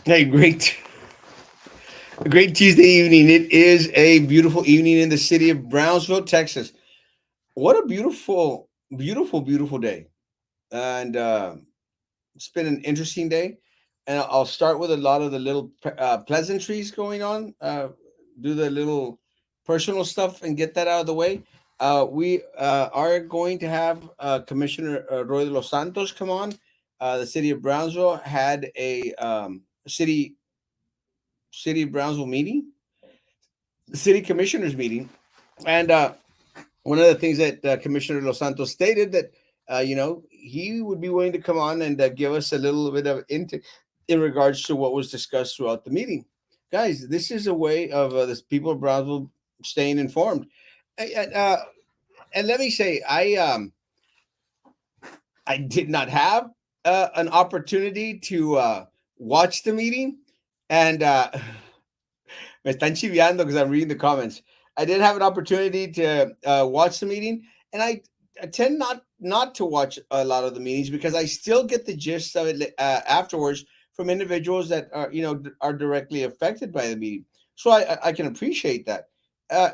Hey, great Tuesday evening. It is a beautiful evening in the city of Brownsville, Texas. What a beautiful day. And it's been an interesting day. And I'll start with a lot of the little pleasantries going on, do the little personal stuff and get that out of the way. We are going to have Commissioner Roy de los Santos come on. The city of Brownsville had a city of Brownsville meeting, city commissioners meeting, and one of the things that Commissioner Los Santos stated that he would be willing to come on and give us a little bit of in regards to what was discussed throughout the meeting. Guys, this is a way of this people of Brownsville staying informed. And, and let me say, I did not have an opportunity to watch the meeting, and me están chiviando because I'm reading the comments. I did have an opportunity to watch the meeting, and I tend not to watch a lot of the meetings because I still get the gist of it afterwards from individuals that are are directly affected by the meeting. So I can appreciate that. Uh,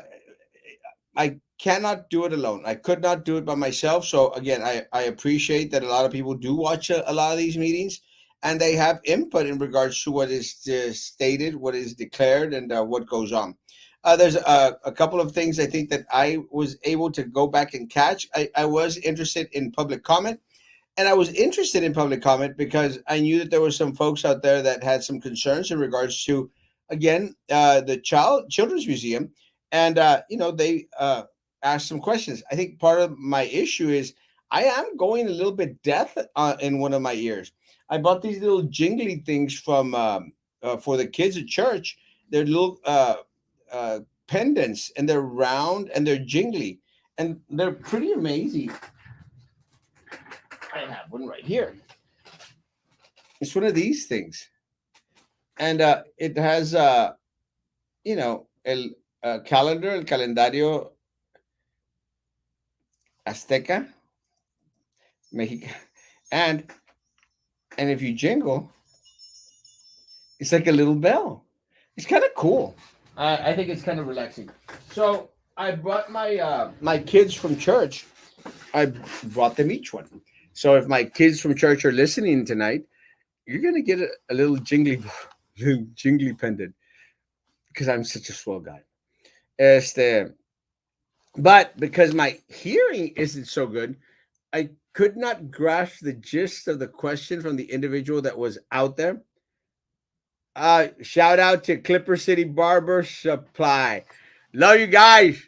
I cannot do it alone. I could not do it by myself. So again, I appreciate that a lot of people do watch a lot of these meetings and they have input in regards to what is stated, what is declared, and what goes on. There's a couple of things I think that I was able to go back and catch. I was interested in public comment, and I was interested in public comment because I knew that there were some folks out there that had some concerns in regards to, again, the children's museum, and they asked some questions. I think part of my issue is I am going a little bit deaf in one of my ears. I bought these little jingly things from for the kids at church. They're little uh, pendants, and they're round and they're jingly, and they're pretty amazing. I have one right here. It's one of these things, and it has el calendario Azteca, Mexica, and if you jingle, it's like a little bell. It's kind of cool. I think it's kind of relaxing. So I brought my kids from church. I brought them each one. So if my kids from church are listening tonight, you're gonna get a little jingly, little jingly pendant because I'm such a swell guy. Este, but because my hearing isn't so good, I could not grasp the gist of the question from the individual that was out there. Shout out to Clipper City Barber Supply. Love you guys.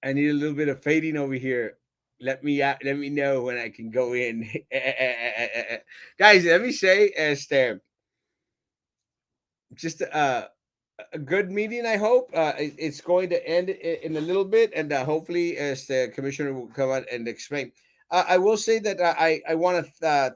I need a little bit of fading over here. Let me know when I can go in. Guys, let me say, just a good meeting. I hope it's going to end in a little bit, and hopefully, as the commissioner will come out and explain. I will say that I want to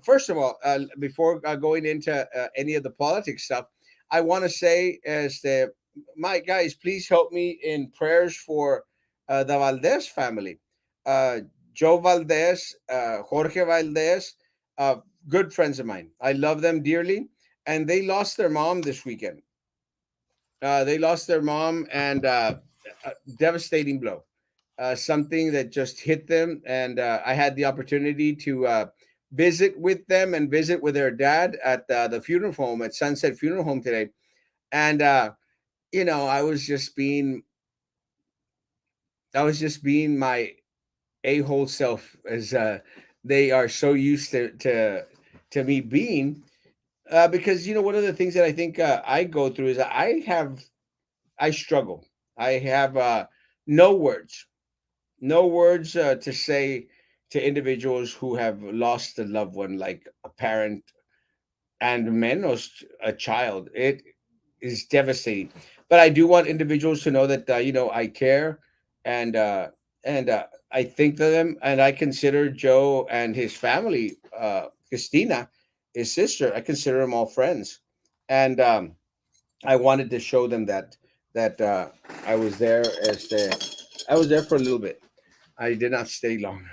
first of all, before going into any of the politics stuff, I want to say as the my guys, please help me in prayers for the Valdez family, uh, Joe Valdez, Jorge Valdez, uh, good friends of mine. I love them dearly, and they lost their mom this weekend. They lost their mom, and a devastating blow. Something that just hit them, and I had the opportunity to visit with them and visit with their dad at the funeral home at Sunset Funeral Home today. And I was just being my a-hole self, as they are so used to me being. Because one of the things that I think I go through is I struggle. I have no words, no words to say to individuals who have lost a loved one, like a parent and menos a child. It is devastating. But I do want individuals to know that I care, and I think of them, and I consider Joe and his family, Christina, his sister. I consider them all friends, and I wanted to show them that I was there I was there for a little bit. I did not stay long.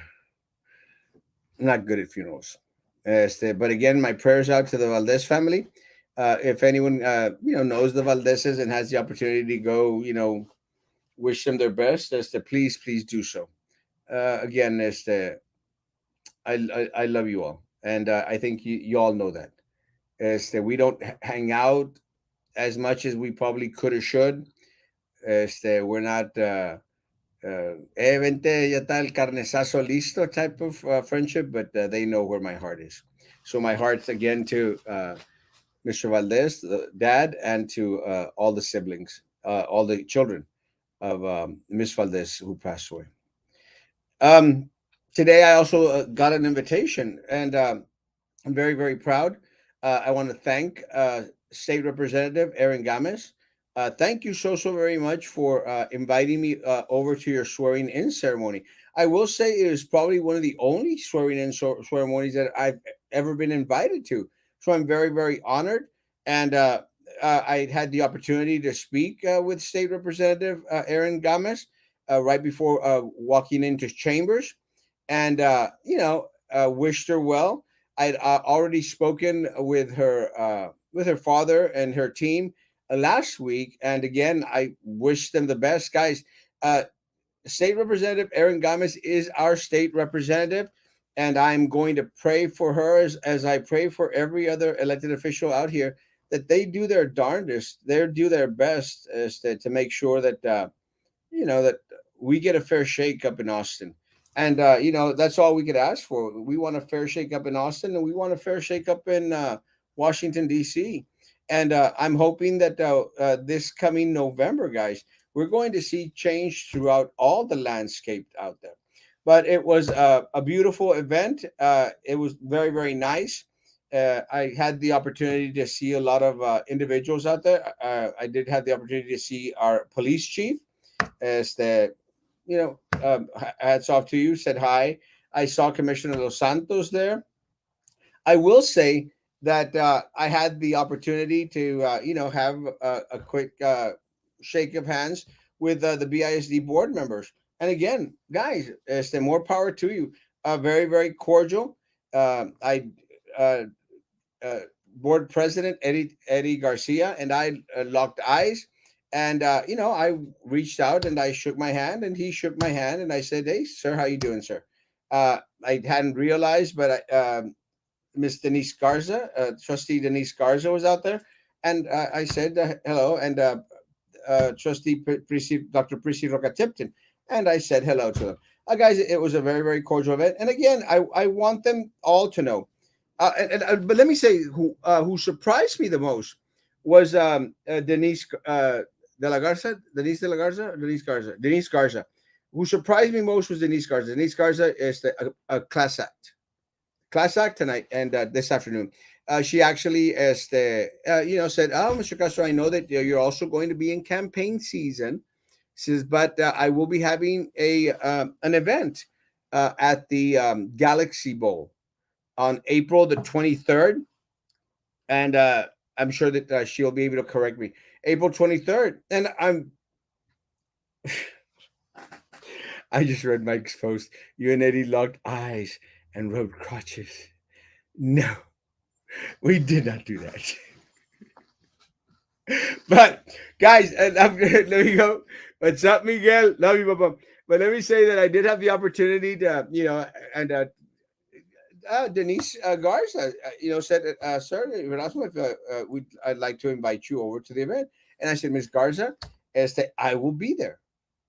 I'm not good at funerals. But again, my prayers out to the Valdez family. If anyone knows the Valdeses and has the opportunity to go, wish them their best, as to please do so. Again, as the I love you all, and I think you all know that. As that we don't hang out as much as we probably could or should. As that we're not vente, ya está el carnezazo listo type of friendship, but they know where my heart is. So my heart's again to Mr. Valdez, the dad, and to all the siblings, all the children of Miss Valdez who passed away. Um, Today I also got an invitation, and I'm very, very proud. I want to thank State Representative Aaron Games. Thank you so very much for inviting me over to your swearing in ceremony. I will say it is probably one of the only swearing in ceremonies that I've ever been invited to. So I'm very, very honored. And I had the opportunity to speak with State Representative Aaron Games right before walking into chambers, and wished her well. I'd already spoken with her father and her team last week, and again, I wish them the best, guys. Uh, State Representative Aaron Games is our state representative, and I'm going to pray for her as I pray for every other elected official out here, that they do their darndest, they do their best as to make sure that that we get a fair shake up in Austin. And that's all we could ask for. We want a fair shake up in Austin, and we want a fair shake up in Washington D.C. And I'm hoping that this coming November, guys, we're going to see change throughout all the landscape out there. But it was a beautiful event. It was very, very nice. I had the opportunity to see a lot of individuals out there. I did have the opportunity to see our police chief, as the hats off to you, said hi. I saw Commissioner Los Santos there. I will say that I had the opportunity to have a quick shake of hands with the BISD board members. And again, guys, more power to you. Very, very cordial. I uh, uh, board president Eddie Garcia and I locked eyes, and I reached out and I shook my hand, and he shook my hand, and I said, "Hey, sir, how you doing, sir?" I hadn't realized, but Miss Denise Garza, Trustee Denise Garza, was out there, and I said hello, and Trustee Dr. Prissy Roca Tipton, and I said hello to them. Guys, it was a very, very cordial event, and again, I want them all to know. But let me say who surprised me the most was Denise de la Garza, Denise Garza. Who surprised me most was Denise Garza. Denise Garza is a class act tonight and this afternoon. She actually, said, "Oh, Mr. Castro, I know that you're also going to be in campaign season." Says, "But I will be having a an event at the Galaxy Bowl on April the 23rd, and I'm sure that she'll be able to correct me. April 23rd, and I just read Mike's post. You and Eddie locked eyes and rubbed crotches. No, we did not do that." But guys, let me go. What's up, Miguel? Love you, Papa. But let me say that I did have the opportunity to, and Denise Garza, said, "Sir, Erasmo, if I'd like to invite you over to the event." And I said, "Miss Garza, I will be there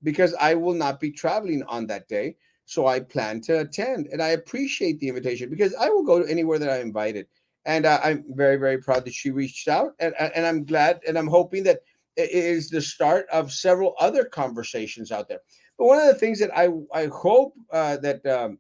because I will not be traveling on that day. So I plan to attend, and I appreciate the invitation because I will go anywhere that I'm invited." And I'm very, very proud that she reached out, and I'm glad, and I'm hoping that it is the start of several other conversations out there. But one of the things that I hope that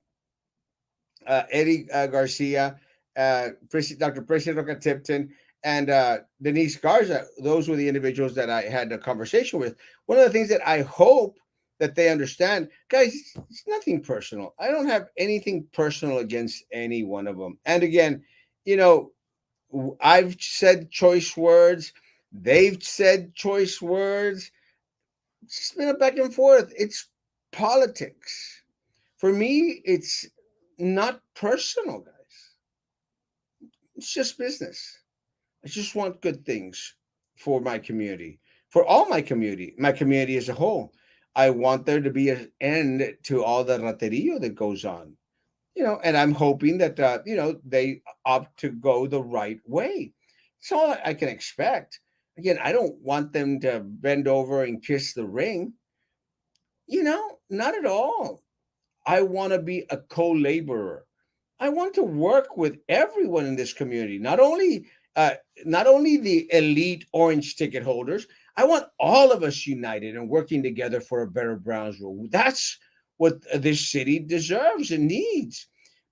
Eddie Garcia, Dr. Prissy Roca Tipton, and Denise Garza. Those were the individuals that I had a conversation with. One of the things that I hope that they understand, guys, it's nothing personal. I don't have anything personal against any one of them. And again, you know, I've said choice words. They've said choice words. It's just been a back and forth. It's politics. For me, it's not personal, guys. It's just business. I just want good things for my community, for all my community as a whole. I want there to be an end to all the raterillo that goes on, and I'm hoping that they opt to go the right way. That's all I can expect. Again, I don't want them to bend over and kiss the ring. Not at all. I want to be a co-laborer. I want to work with everyone in this community, uh, not only the elite orange ticket holders. I want all of us united and working together for a better Brownsville. That's what this city deserves and needs.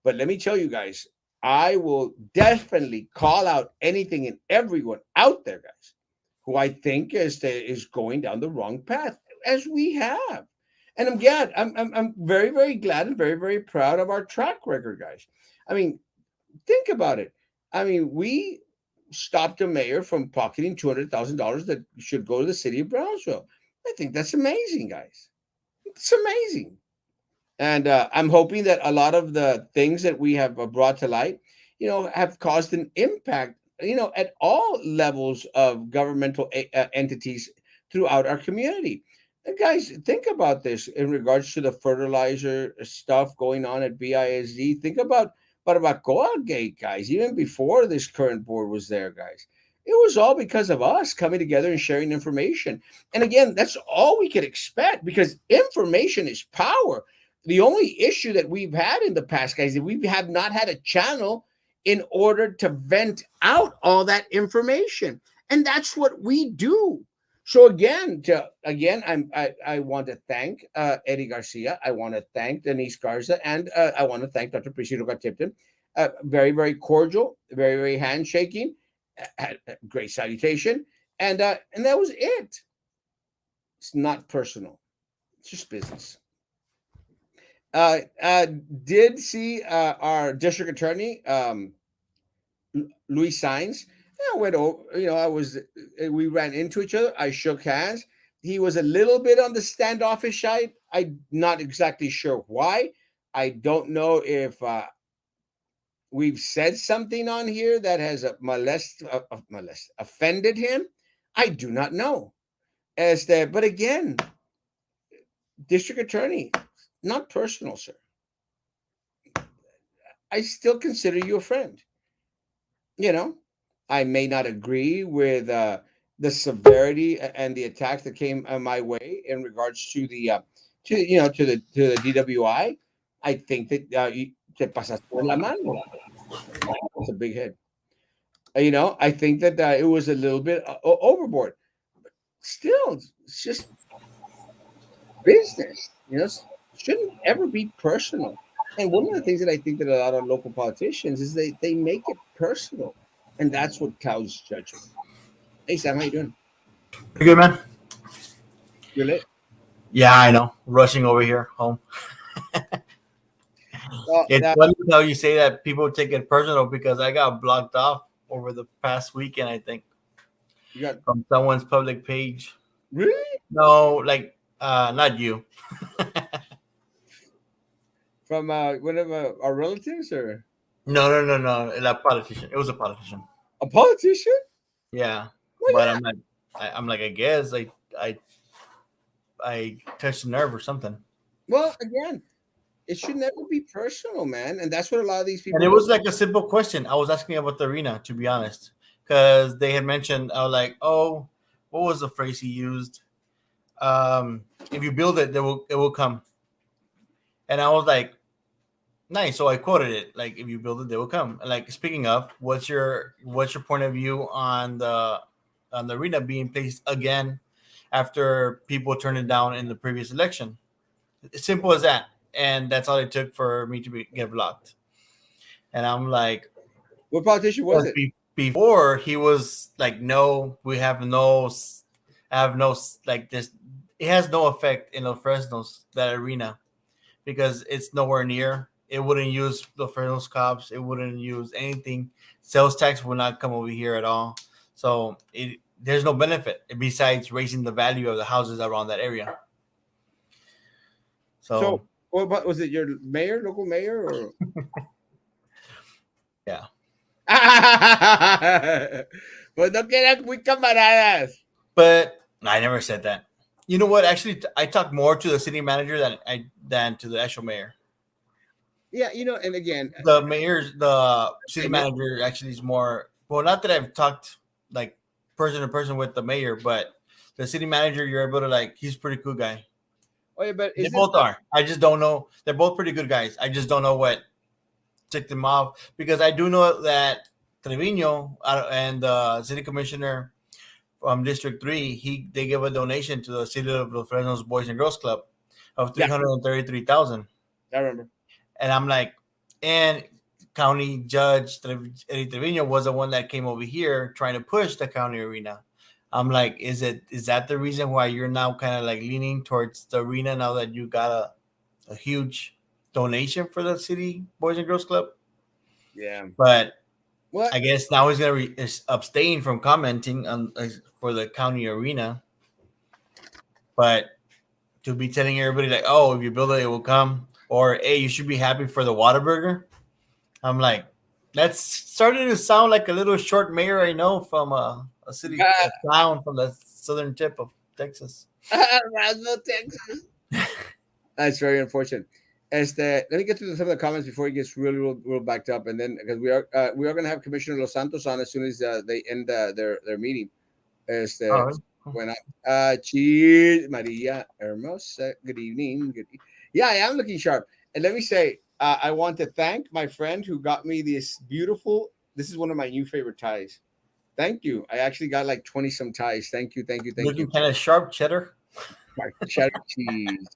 But let me tell you guys, I will definitely call out anything and everyone out there, guys, who I think is going down the wrong path, as we have. And I'm glad. I'm very, very glad and very, very proud of our track record, guys. I mean, think about it. I mean, we stopped a mayor from pocketing $200,000 that should go to the city of Brownsville. I think that's amazing, guys. It's amazing. And I'm hoping that a lot of the things that we have brought to light, have caused an impact, at all levels of governmental entities throughout our community. And guys, think about this in regards to the fertilizer stuff going on at BISD. Think about Barbacoa Gate, guys, even before this current board was there, guys. It was all because of us coming together and sharing information. And again, that's all we could expect because information is power. The only issue that we've had in the past, guys, is we have not had a channel in order to vent out all that information, and that's what we do. So I want to thank Eddie Garcia. I want to thank Denise Garza, and I want to thank Dr. Priscilla Tipton. Very, very cordial, very, very handshaking, great salutation, and that was it. It's not personal. It's just business. Did see our district attorney, Luis Sainz. I went over, we ran into each other. I shook hands. He was a little bit on the standoffish side. I'm not exactly sure why. I don't know if we've said something on here that has offended him. I do not know. But again, district attorney, not personal, sir. I still consider you a friend. You know, I may not agree with the severity and the attack that came my way in regards to the to the DWI. I think that te pasaste de la mano. It's a big head. I think that it was a little bit overboard. Still, it's just business. Shouldn't ever be personal. And one of the things that I think that a lot of local politicians is they make it personal, and that's what clouds judgment. Hey Sam, how you doing? Pretty good, man. You're lit. Yeah, I know. Rushing over here home. Well, It's funny how you say that people take it personal because I got blocked off over the past weekend, I think, you got from someone's public page. really No, like, not you. from one of our relatives or No. A politician. It was a politician. a politician? Yeah, Why but not? I'm like, I guess I touched a nerve or something. Well, again, it should never be personal, man, and that's what a lot of these And people it do. was like a simple question. I was asking about the arena, to be honest, because they had mentioned. I was like, oh, what was the phrase he used? If you build it, it will come. And I was like, nice. So I quoted it, like, if you build it, they will come. And like, speaking of, what's your point of view on the arena being placed again after people turned it down in the previous election? It's simple as that. And that's all it took for me to get blocked. And I'm like, What politician was it? before he was like, no, we have no, like this. It has no effect in Los Fresnos, that arena, because it's nowhere near. It wouldn't use the Fresnos cops. It wouldn't use anything. Sales tax would not come over here at all. So there's no benefit besides raising the value of the houses around that area. So, So what was it? Your mayor, local mayor, or yeah, Pues no quedan muy camaradas. But I never said that. You know what? Actually, I talk more to the city manager than to the actual mayor. Yeah, and again, The city okay, manager actually is more. Well, not that I've talked like person to person with the mayor, but the city manager, you're able to like. He's a pretty cool guy. oh yeah, but They is it both are. I just don't know. They're both pretty good guys. I just don't know what ticked them off because I do know that Trevino and the city commissioner from District 3, they gave a donation to the City of Los Fresnos Boys and Girls Club of yeah, 333,000. I remember. And I'm like, and County Judge Eddie Trevino was the one that came over here trying to push the county arena. I'm like, is that the reason why you're now kind of like leaning towards the arena now that you got a huge donation for the City Boys and Girls Club? Yeah. But What? I guess now he's gonna abstain from commenting on for the county arena. But to be telling everybody like, oh, if you build it, it will come, or hey, you should be happy for the Whataburger. I'm like, that's starting to sound like a little short mayor I know from a town from the southern tip of Texas. Erasmo, Texas. That's very unfortunate. Let me get to some of the comments before he gets really real backed up, and then because we are going to have Commissioner Los Santos on as soon as they end their meeting. All right. When cheers, Maria Hermosa. Good evening. Yeah, I am looking sharp. And let me say, I want to thank my friend who got me this beautiful. This is one of my new favorite ties. Thank you. I actually got like 20 some ties. Thank you, thank you, thank Looking you. kind of sharp, cheddar. Cheddar cheese.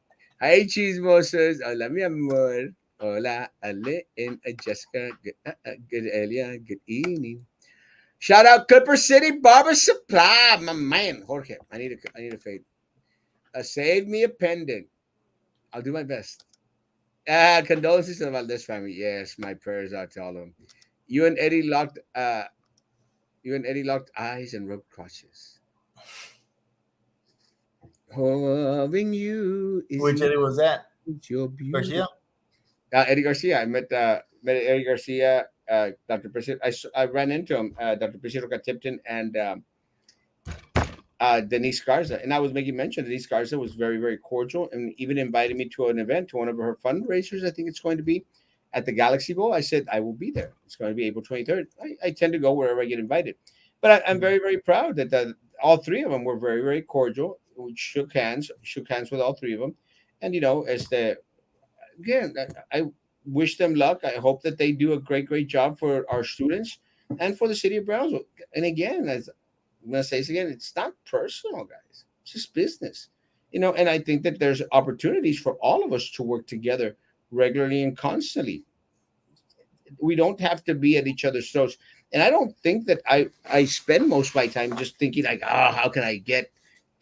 Hi, cheese moses. Hola, mi amor. Hola, Ale and Jessica. Good Elia. Good evening. Shout out Clipper City Barber Supply, my man, Jorge. I need a fade. Save me a pendant. I'll do my best. Condolences to the Valdez family. Yes, my prayers out to all of them. You and Eddie locked. You and Eddie locked eyes and rubbed crotches. Loving you is Which area was that? your beauty. Garcia. Eddie Garcia. I met Eddie Garcia. Dr. Priscilla. I ran into him. Dr. Priscilla Tipton and Denise Garza, and I was making mention. Denise Garza was very, very cordial, and even invited me to an event, to one of her fundraisers. I think it's going to be at the Galaxy Bowl. I said I will be there. It's going to be April 23rd. I tend to go wherever I get invited, but I'm very, very proud that all three of them were very, very cordial. We shook hands with all three of them, and as the again, I wish them luck. I hope that they do a great, great job for our students and for the city of Brownsville. And again, as I'm gonna say this again, it's not personal, guys. It's just business. And I think that there's opportunities for all of us to work together regularly and constantly. We don't have to be at each other's throats. And I don't think that I spend most of my time just thinking like, how can I get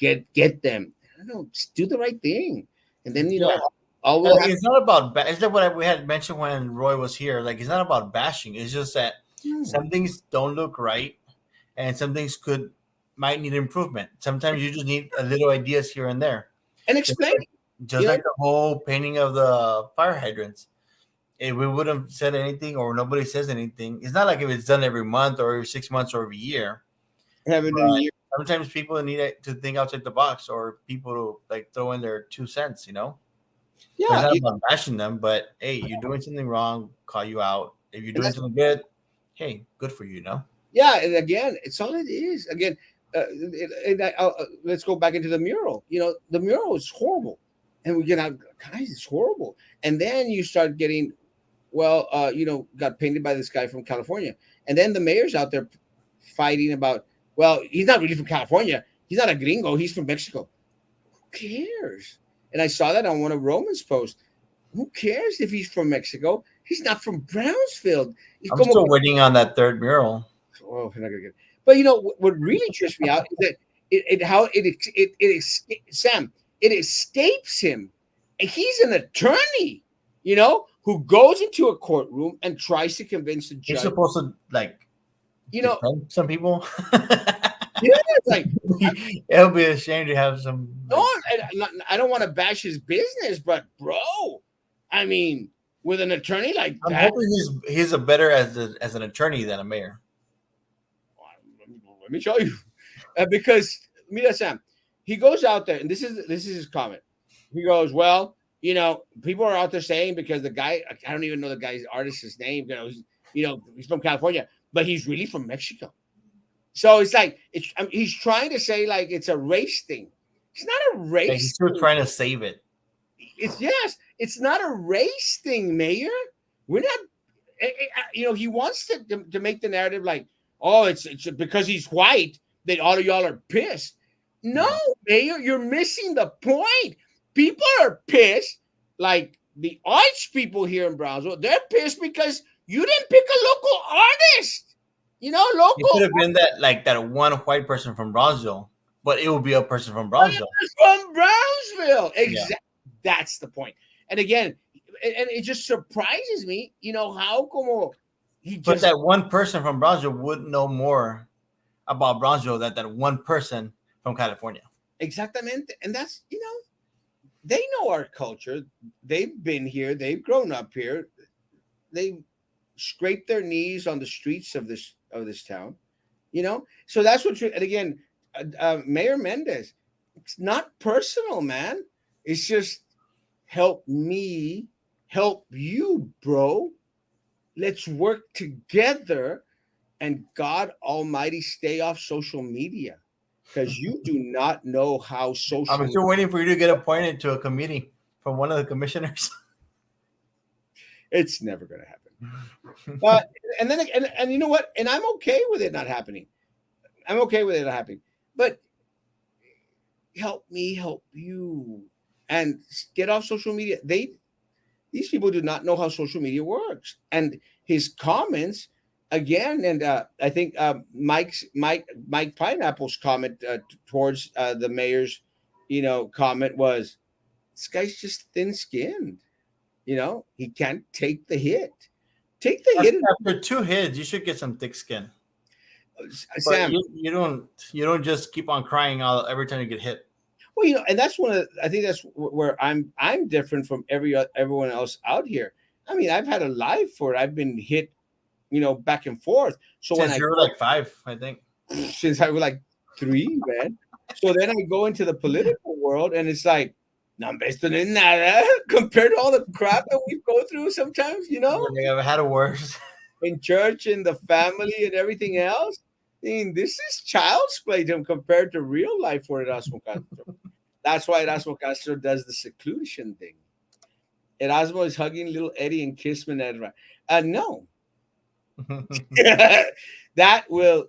them? I don't know, just do the right thing. And then Yeah. all And will like, happen. it's not about. Is that what we had mentioned when Roy was here? Like, it's not about bashing. It's just that some things don't look right, and some things might need improvement. Sometimes you just need a little ideas here and there. And Just explain like, it. just like the whole painting of the fire hydrants. If we wouldn't have said anything or nobody says anything, it's not like if it's done every month or every 6 months or every year. Having a But year. sometimes people need to think outside the box or people to like throw in their 2 cents. But it's Yeah, not about bashing them. But hey, you're doing something wrong, call you out. If you're and doing that's something good, hey, good for you. yeah, and again, it's all it is. Again, let's go back into the mural. The mural is horrible, and we get out, guys, it's horrible. And then you start getting, well, got painted by this guy from California, and then the mayor's out there fighting about, well, he's not really from California. He's not a gringo. He's from Mexico. Who cares? And I saw that on one of Roman's posts. Who cares if he's from Mexico? He's not from Brownsville. He's I'm como still waiting on that third mural. oh, we're not gonna get. But what really trips me out is that Sam, it escapes him, and he's an attorney, who goes into a courtroom and tries to convince the You're judge. supposed to like You know, defend some people. yeah, it's like It'll be a shame to have some no, like I don't want to bash his business, but bro, I mean, with an attorney like I'm that. hoping he's a better as an attorney than a mayor. Let me show you, because mira Sam, he goes out there, and this is his comment. He goes, well, people are out there saying because the guy, I don't even know the guy's artist's name. He's from California, but he's really from Mexico. So it's like he's trying to say like it's a race thing. It's not a Like he's race still thing. trying to save it. It's not a race thing, Mayor. We're not. He wants to make the narrative like, oh, it's because he's white that all of y'all are pissed. No, Yeah. Mayor, you're missing the point. People are pissed, like the arts people here in Brownsville. They're pissed because you didn't pick a local artist. It could Local have been that one white person from Bronzeville, but it would be a person from Bronzeville. artist from Brownsville. Yeah. Exactly. That's the point. And again, and it just surprises me, how como he But just that one person from Bronzeville would know more about Bronzeville than that one person from California. exactamente. And that's, they know our culture. They've been here. They've grown up here. They scrape their knees on the streets of this town. So that's what. And again, Mayor Mendez. It's not personal, man. It's just help me, help you, bro. Let's work together, and God Almighty, stay off social media because you do not know how social. I'm still waiting for you to get appointed to a committee from one of the commissioners. It's never going to happen. But and then and you know what? And I'm okay with it not happening. I'm okay with it not happening. But help me, help you, and get off social media. These people do not know how social media works, and his comments again. And I think Mike Pineapple's comment towards the mayor's, comment was, "This guy's just thin-skinned. He can't take the hit. Take the hit." After 2 hits, you should get some thick skin. But Sam, you don't just keep on crying out every time you get hit. well, and that's I think that's where I'm different from everyone else out here. I mean, I've had a life where I've been hit, back and forth. So Since you were like 5, I think. since I was like 3, man. So then I go into the political world, and it's like, no, esto no es nada compared to all the crap that we go through sometimes, I've had it worse. in church and the family and everything else. I mean, this is child's play to him compared to real life for Erasmo Castro. That's why Erasmo Castro does the seclusion thing. Erasmo is hugging little Eddie and kiss Minerva. No. That will,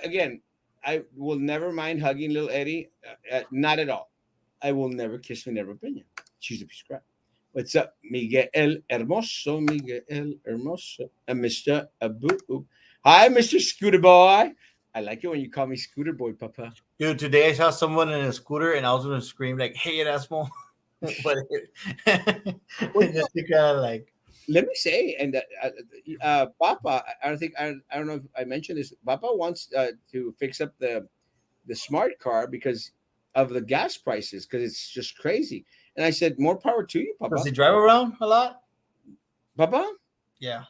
again, I will never mind hugging little Eddie. Not at all. I will never kiss Minerva Peña. She's a piece of crap. What's up, Miguel Hermoso? Miguel Hermoso. Mr. Abu. Hi, Mr. Scooter Boy. I like it when you call me Scooter Boy, Papa. Dude, today I saw someone in a scooter and I was going to scream like, "Hey, Erasmo!" But just to kind of like, Let me say, and Papa, I don't know if I mentioned this. Papa wants to fix up the smart car because of the gas prices, because it's just crazy. And I said, more power to you, Papa. does he drive around a lot? Papa? Yeah.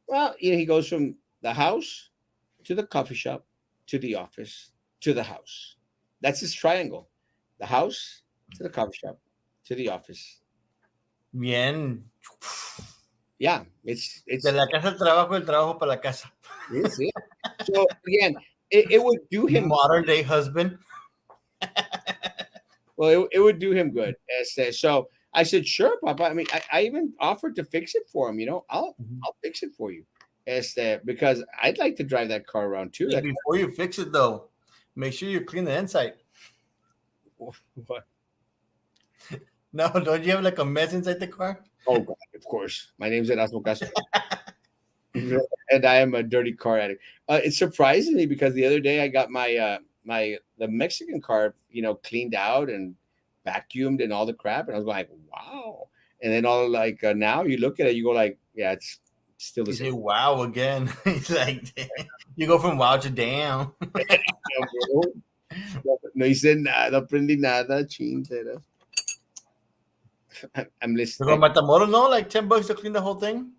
Well, he goes from the house to the coffee shop to the office to the house. That's his triangle. The house to the coffee shop to the office. Bien. Yeah, it's De la casa al trabajo, el trabajo para la casa. it's it. So again, it would do him Modern day husband. well. It would do him good. So I said, sure, Papa. I mean, I even offered to fix it for him. I'll fix it for you. Because I'd like to drive that car around too. Hey, before you fix it, though, make sure you clean the inside. What? No, don't you have like a mess inside the car? Oh God, of course. My name's Erasmo Castro, and I am a dirty car addict. It surprises me because the other day I got my the Mexican car, cleaned out and vacuumed and all the crap, and I was like, wow. And then all like now you look at it, you go like, yeah, it's still the You say same. wow again. It's like you go from wow to damn. No hice nada, no aprendí nada, chintera. I'm You're listening. going Matamoros, no? Like $10 to clean the whole thing?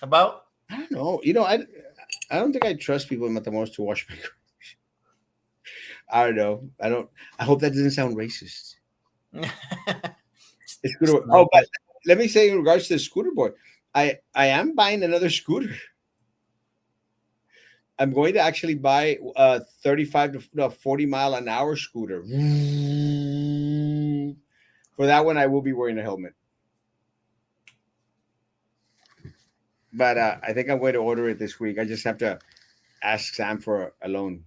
About? I don't know. I don't think I trust people in Matamoros to wash my. I don't know. I don't. I hope that doesn't sound racist. A scooter boy. A Oh, little but bit. let me say in regards to the scooter boy, I am buying another scooter. I'm going to actually buy a 35 to 40 mile an hour scooter. For that one, I will be wearing a helmet. But I think I'm going to order it this week. I just have to ask Sam for a loan.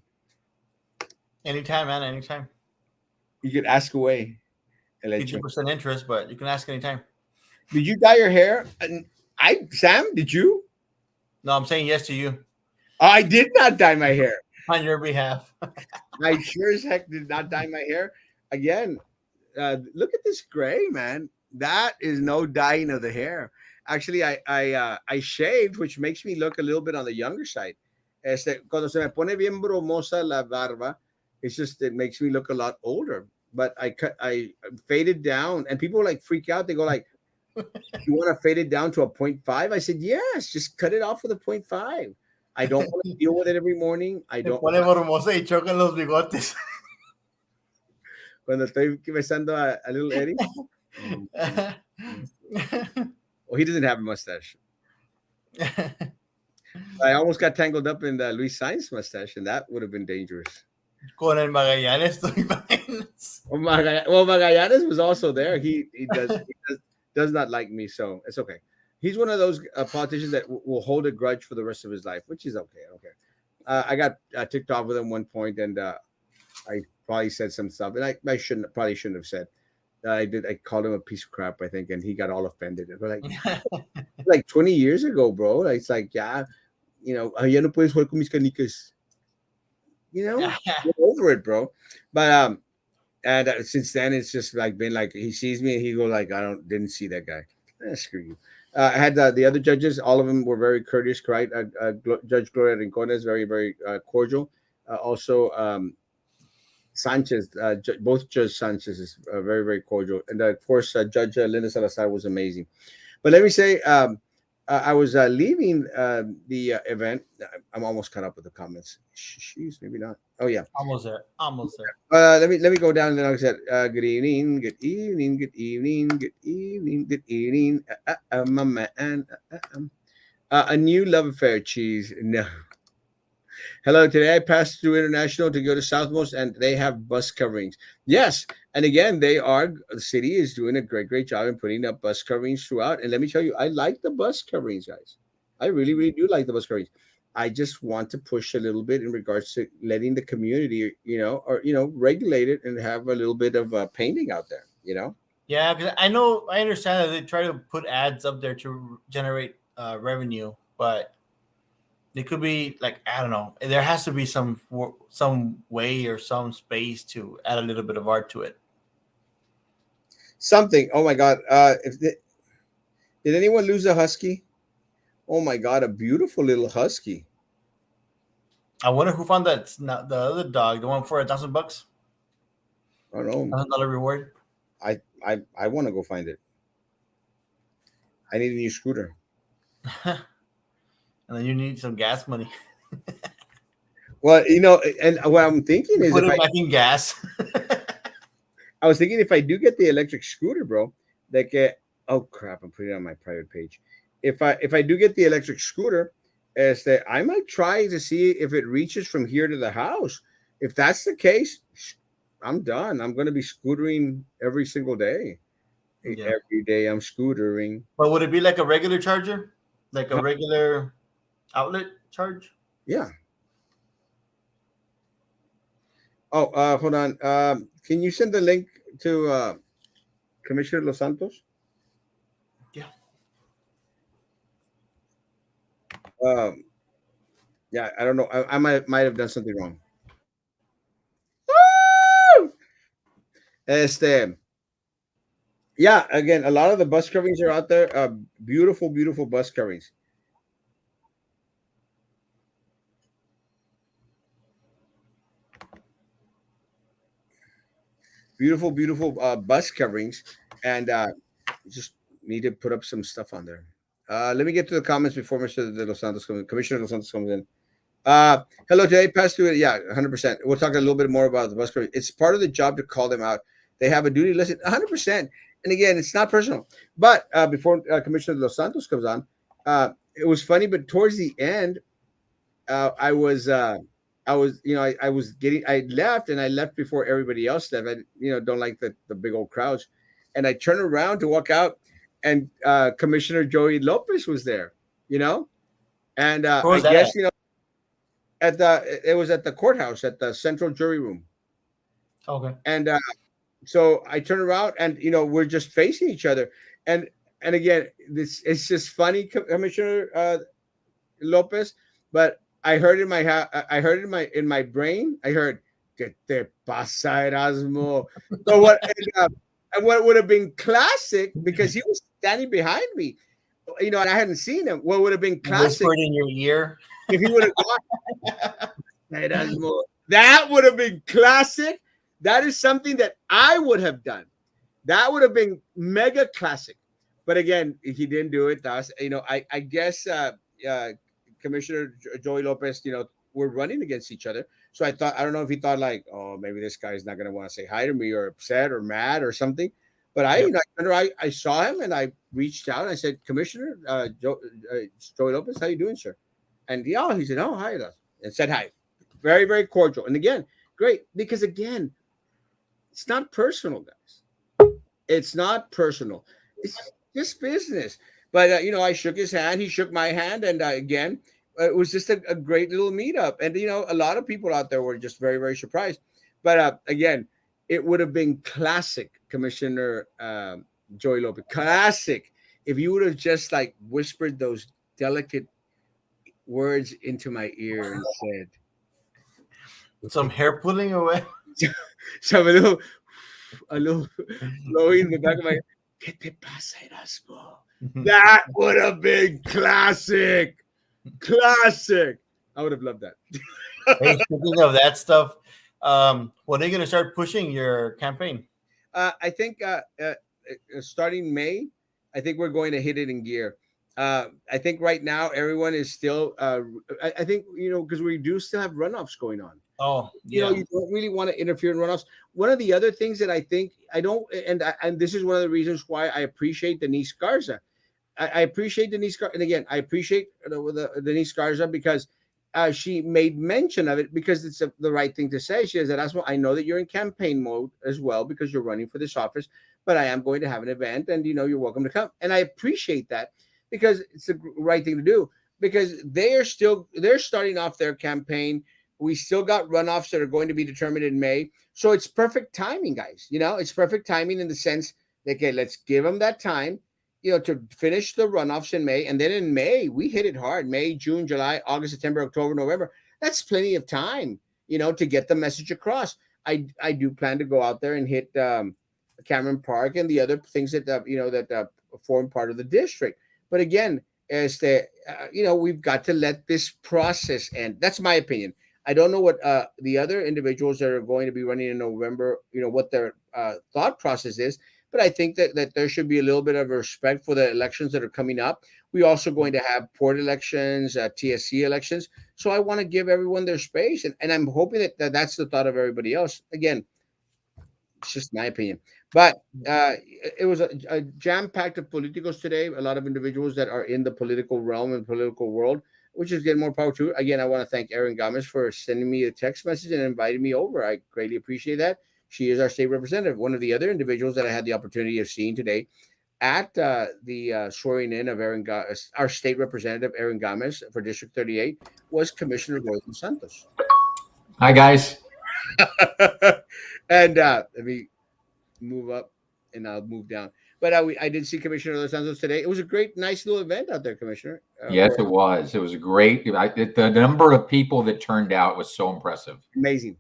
Anytime, man, anytime. You could ask away, Elecho. 50% interest, but you can ask anytime. Did you dye your hair? Sam, did you? No, I'm saying yes to you I did not dye my hair. on your behalf. I sure as heck did not dye my hair. Again, look at this gray, man. That is no dyeing of the hair. Actually, I shaved, which makes me look a little bit on the younger side. Cuando se me pone bien bromosa la barba, it's just it makes me look a lot older. But I faded down, and people like freak out. They go like, "You want to fade it down to a point 0.5?" I said, "Yes, just cut it off with a point 0.5. I don't want to deal with it every morning. I Se don't pone hermosa y chocan los bigotes. cuando estoy besando a little Eddie." Well, he doesn't have a mustache. I almost got tangled up in the Luis Sainz mustache, and that would have been dangerous. Con el Magallanes, ¿tú imaginas? Well, Magallanes was also there. He does not like me, so it's okay. He's one of those politicians that will hold a grudge for the rest of his life, which is okay. I don't care. I got ticked off with him one point, and I probably said some stuff, and I shouldn't have said. I did. I called him a piece of crap, I think, and he got all offended. But like 20 years ago, bro. It's like, yeah, ya no puedes jugar con mis canicas. Get over it, bro. But and since then it's just like been like he sees me and he go like I didn't see that guy. Screw you. I had the other judges. All of them were very courteous, right? Judge Gloria Rincon is very very cordial. Also, Sanchez, both Judge Sanchez is very very cordial, and of course Judge Linda Salazar was amazing. But let me say, I was leaving the event. I'm almost caught up with the comments. Jeez, maybe not. Oh yeah. Almost there. Almost there. Let me go down. And then I said, "Good evening, good evening, good evening, good evening, good evening, my man. A new love affair, cheese. No. Hello. Today I passed through International to go to Southmost, and they have bus coverings. Yes, and again, the city is doing a great job in putting up bus coverings throughout. And let me tell you, I like the bus coverings, guys. I really, really do like the bus coverings. I just want to push a little bit in regards to letting the community, regulate it and have a little bit of painting out there. Yeah, because I understand that they try to put ads up there to generate revenue, but it could be like I don't know. There has to be some way or some space to add a little bit of art to it. Something. Oh my God. Did anyone lose a husky? Oh my God, a beautiful little husky. I wonder who found that. It's not the other dog, the one for $1,000, I don't know. $1,000 reward. I want to go find it. I need a new scooter. And then you need some gas money. Well, and what I'm thinking is Put if it back in gas. I was thinking if I do get the electric scooter, bro, that get oh crap, I'm putting it on my private page. If I do get the electric scooter, is that I might try to see if it reaches from here to the house. If that's the case, I'm done. I'm gonna be scootering every single day. Yeah. Every day I'm scootering. But would it be like a regular charger? Like a regular outlet charge? Yeah. Oh, hold on. Can you send the link to Commissioner Los Santos? Yeah. Um, yeah, I don't know. I might have done something wrong. Woo! Yeah, again, a lot of the bus coverings are out there. Beautiful, beautiful bus coverings. beautiful, beautiful bus coverings, and just need to put up some stuff on there. Let me get to the comments before Mr. De Los Santos comes in. Commissioner De Los Santos comes in. Hello, today, pass through it. Yeah, 100%. We'll talk a little bit more about the bus coverage. It's part of the job to call them out. They have a duty to listen, 100%. And again, it's not personal. But before Commissioner De Los Santos comes on, it was funny, but towards the end, uh, I was uh I was I was getting I left and I left before everybody else left. I don't like the big old crowds. And I turned around to walk out and Commissioner Joey Lopez was there, you know? And Where I was that at? guess at the it was at the courthouse at the central jury room. Okay. And so I turned around and we're just facing each other. And again, this it's just funny, Commissioner Lopez, but I heard it in my brain. I heard "Que te pasa, Erasmo." So and what would have been classic because he was standing behind me, and I hadn't seen him. What would have been classic Whispered in your ear. if he would have gone Erasmo. That would have been classic. That is something that I would have done. That would have been mega classic. But again, he didn't do it. That's I guess Commissioner Joey Lopez, we're running against each other. So I don't know if he thought like, oh, maybe this guy's not gonna want to say hi to me or upset or mad or something. But Yep. I saw him and I reached out and I said, Commissioner Joey Lopez, how you doing, sir? And he said, oh, hi, and said hi, very very cordial. And again, great because again, it's not personal, guys. It's not personal. It's just business. But I shook his hand. He shook my hand, and again, it was just a great little meetup. And a lot of people out there were just very, very surprised. But again, it would have been classic, Commissioner Joey Lopez. Classic if you would have just like whispered those delicate words into my ear and said, Some hair pulling away. so a little blowing in the back of my ¿Qué te pasa, Erasmo? That would have been classic. Classic. I would have loved that. Hey, speaking of that stuff, when are you going to start pushing your campaign? I think starting May, I think we're going to hit it in gear. I think right now everyone is still. I think because we do still have runoffs going on. Oh, yeah. You don't really want to interfere in runoffs. One of the other things that I think I don't, and this is one of the reasons why I appreciate Denise Garza. I appreciate Denise Garza, and again, I appreciate Denise Garza because she made mention of it because it's the right thing to say. She says that I know that you're in campaign mode as well because you're running for this office, but I am going to have an event, and you're welcome to come. And I appreciate that because it's the right thing to do because they're starting off their campaign. We still got runoffs that are going to be determined in May. So it's perfect timing, guys. It's perfect timing in the sense that, okay, let's give them that time, to finish the runoffs in May. And then in May, we hit it hard. May, June, July, August, September, October, November. That's plenty of time, to get the message across. I do plan to go out there and hit Cameron Park and the other things that form part of the district. But again, as we've got to let this process end. That's my opinion. I don't know what the other individuals that are going to be running in November, what their thought process is. But I think that there should be a little bit of respect for the elections that are coming up. We're also going to have port elections, TSC elections. So I want to give everyone their space. And I'm hoping that that's the thought of everybody else. Again, it's just my opinion. But it was a jam-packed of politicos today. A lot of individuals that are in the political realm and political world, which is getting more power to. Again, I want to thank Erin Gomez for sending me a text message and inviting me over. I greatly appreciate that. She is our state representative. One of the other individuals that I had the opportunity of seeing today at the swearing in of our state representative, Erin Gomez, for District 38, was Commissioner Gordon Santos. Hi, guys. And let me move up and I'll move down. But I did see Commissioner Los Santos today. It was a great, nice little event out there, Commissioner. Yes, it was. It was great. The number of people that turned out was so impressive. Amazing.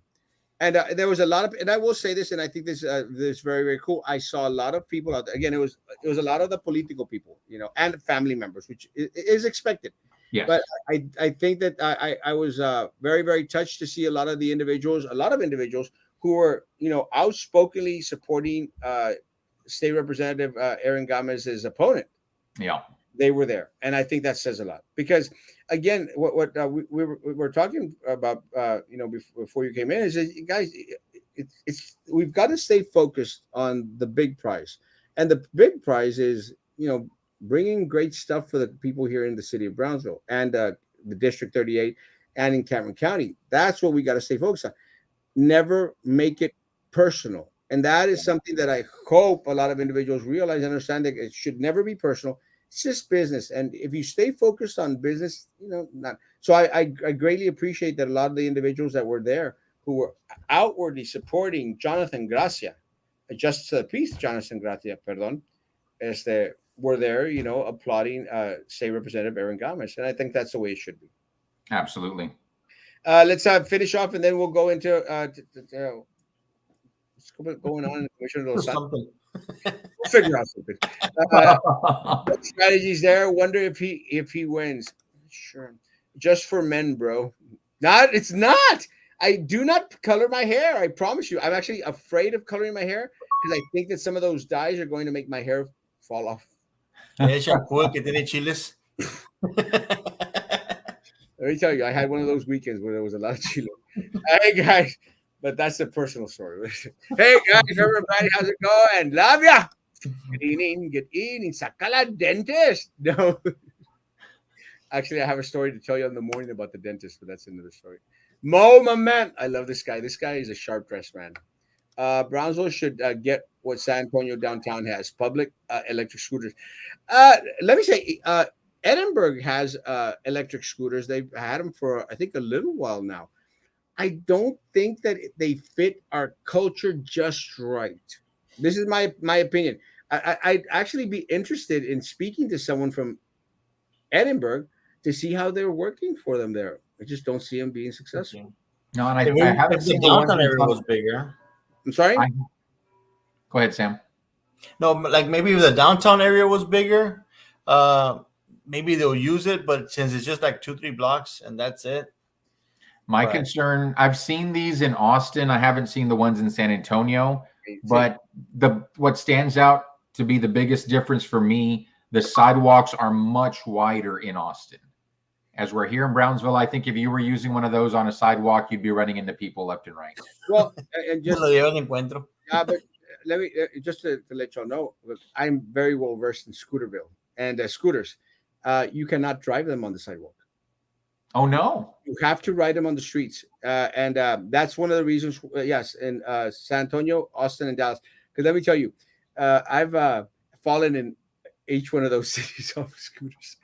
And there was a lot of, and I will say this, and I think this is very, very cool. I saw a lot of people out there. Again, it was a lot of the political people, and family members, which is expected. Yes. But I think that I was very, very touched to see a lot of individuals who were, outspokenly supporting State Representative Aaron Gomez's opponent. Yeah. They were there, and I think that says a lot because, again, what we were talking about, before you came in, is that, guys, it's we've got to stay focused on the big prize, and the big prize is, bringing great stuff for the people here in the city of Brownsville and the District 38 and in Cameron County. That's what we got to stay focused on. Never make it personal. And that is something that I hope a lot of individuals realize and understand, that it should never be personal. It's just business. And if you stay focused on business, not so I greatly appreciate that a lot of the individuals that were there who were outwardly supporting Jonathan Gracia, Justice of the Peace, Jonathan Gracia, perdón, were there, applauding State Representative Aaron Gomez. And I think that's the way it should be. Absolutely. Let's finish off, and then we'll go into what's going on in the Commission of Los Santos. Something. We'll figure out something. What strategies there? Wonder if he wins. Sure, just for men, bro. It's not. I do not color my hair. I promise you. I'm actually afraid of coloring my hair because I think that some of those dyes are going to make my hair fall off. El shampoo que tiene chiles. Let me tell you, I had one of those weekends where there was a lot of chile. Hey, guys, but that's a personal story. Hey, guys, everybody, how's it going? Love ya. Get eating. Saca la dentist. No. Actually, I have a story to tell you in the morning about the dentist, but that's another story. Mo, my man. I love this guy. This guy is a sharp-dressed man. Brownsville should get what San Antonio downtown has, public electric scooters. Let me say, Edinburgh has electric scooters. They've had them for, I think, a little while now. I don't think that they fit our culture just right. This is my opinion. I'd actually be interested in speaking to someone from Edinburgh to see how they're working for them there. I just don't see them being successful. No, and I haven't seen the the ones downtown area in was bigger. I'm sorry? Go ahead, Sam. No, like maybe if the downtown area was bigger, maybe they'll use it. But since it's just like 2-3 blocks and that's it. My concern, I've seen these in Austin. I haven't seen the ones in San Antonio. But what stands out to be the biggest difference for me, the sidewalks are much wider in Austin. As we're here in Brownsville, I think if you were using one of those on a sidewalk, you'd be running into people left and right. Well, and just but let me just to let y'all know, look, I'm very well versed in Scooterville and scooters. You cannot drive them on the sidewalk. Oh no! You have to ride them on the streets, and that's one of the reasons. Yes, in San Antonio, Austin, and Dallas. Because let me tell you, I've fallen in each one of those cities off scooters,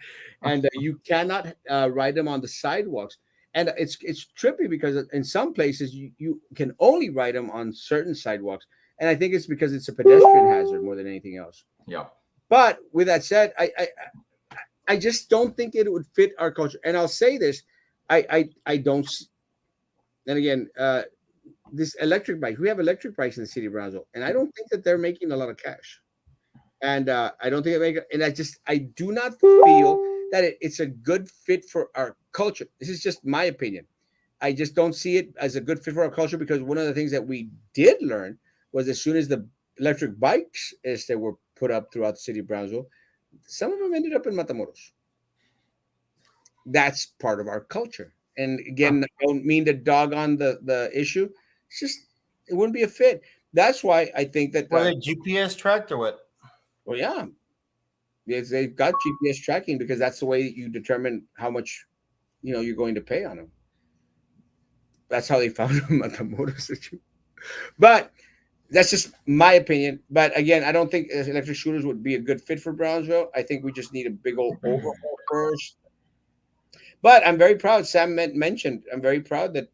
and you cannot ride them on the sidewalks. And it's trippy because in some places you can only ride them on certain sidewalks, and I think it's because it's a pedestrian hazard more than anything else. Yeah. But with that said, I just don't think it would fit our culture. And I'll say this, I don't. And again, this electric bike, we have electric bikes in the city of Brownsville, and I don't think that they're making a lot of cash. And I don't think they make it. And I do not feel that it's a good fit for our culture. This is just my opinion. I just don't see it as a good fit for our culture because one of the things that we did learn was as soon as the electric bikes that were put up throughout the city of Brownsville, some of them ended up in Matamoros. That's part of our culture. And again, I don't mean to dog on the issue. It's just, it wouldn't be a fit. That's why I think that. Were they GPS tracked or what? Well, yeah. Yes, they've got GPS tracking because that's the way you determine how much, you're going to pay on them. That's how they found them at the motorcycle. But that's just my opinion. But again, I don't think electric scooters would be a good fit for Brownsville. I think we just need a big old overhaul first. But I'm very proud. Sam mentioned, I'm very proud that,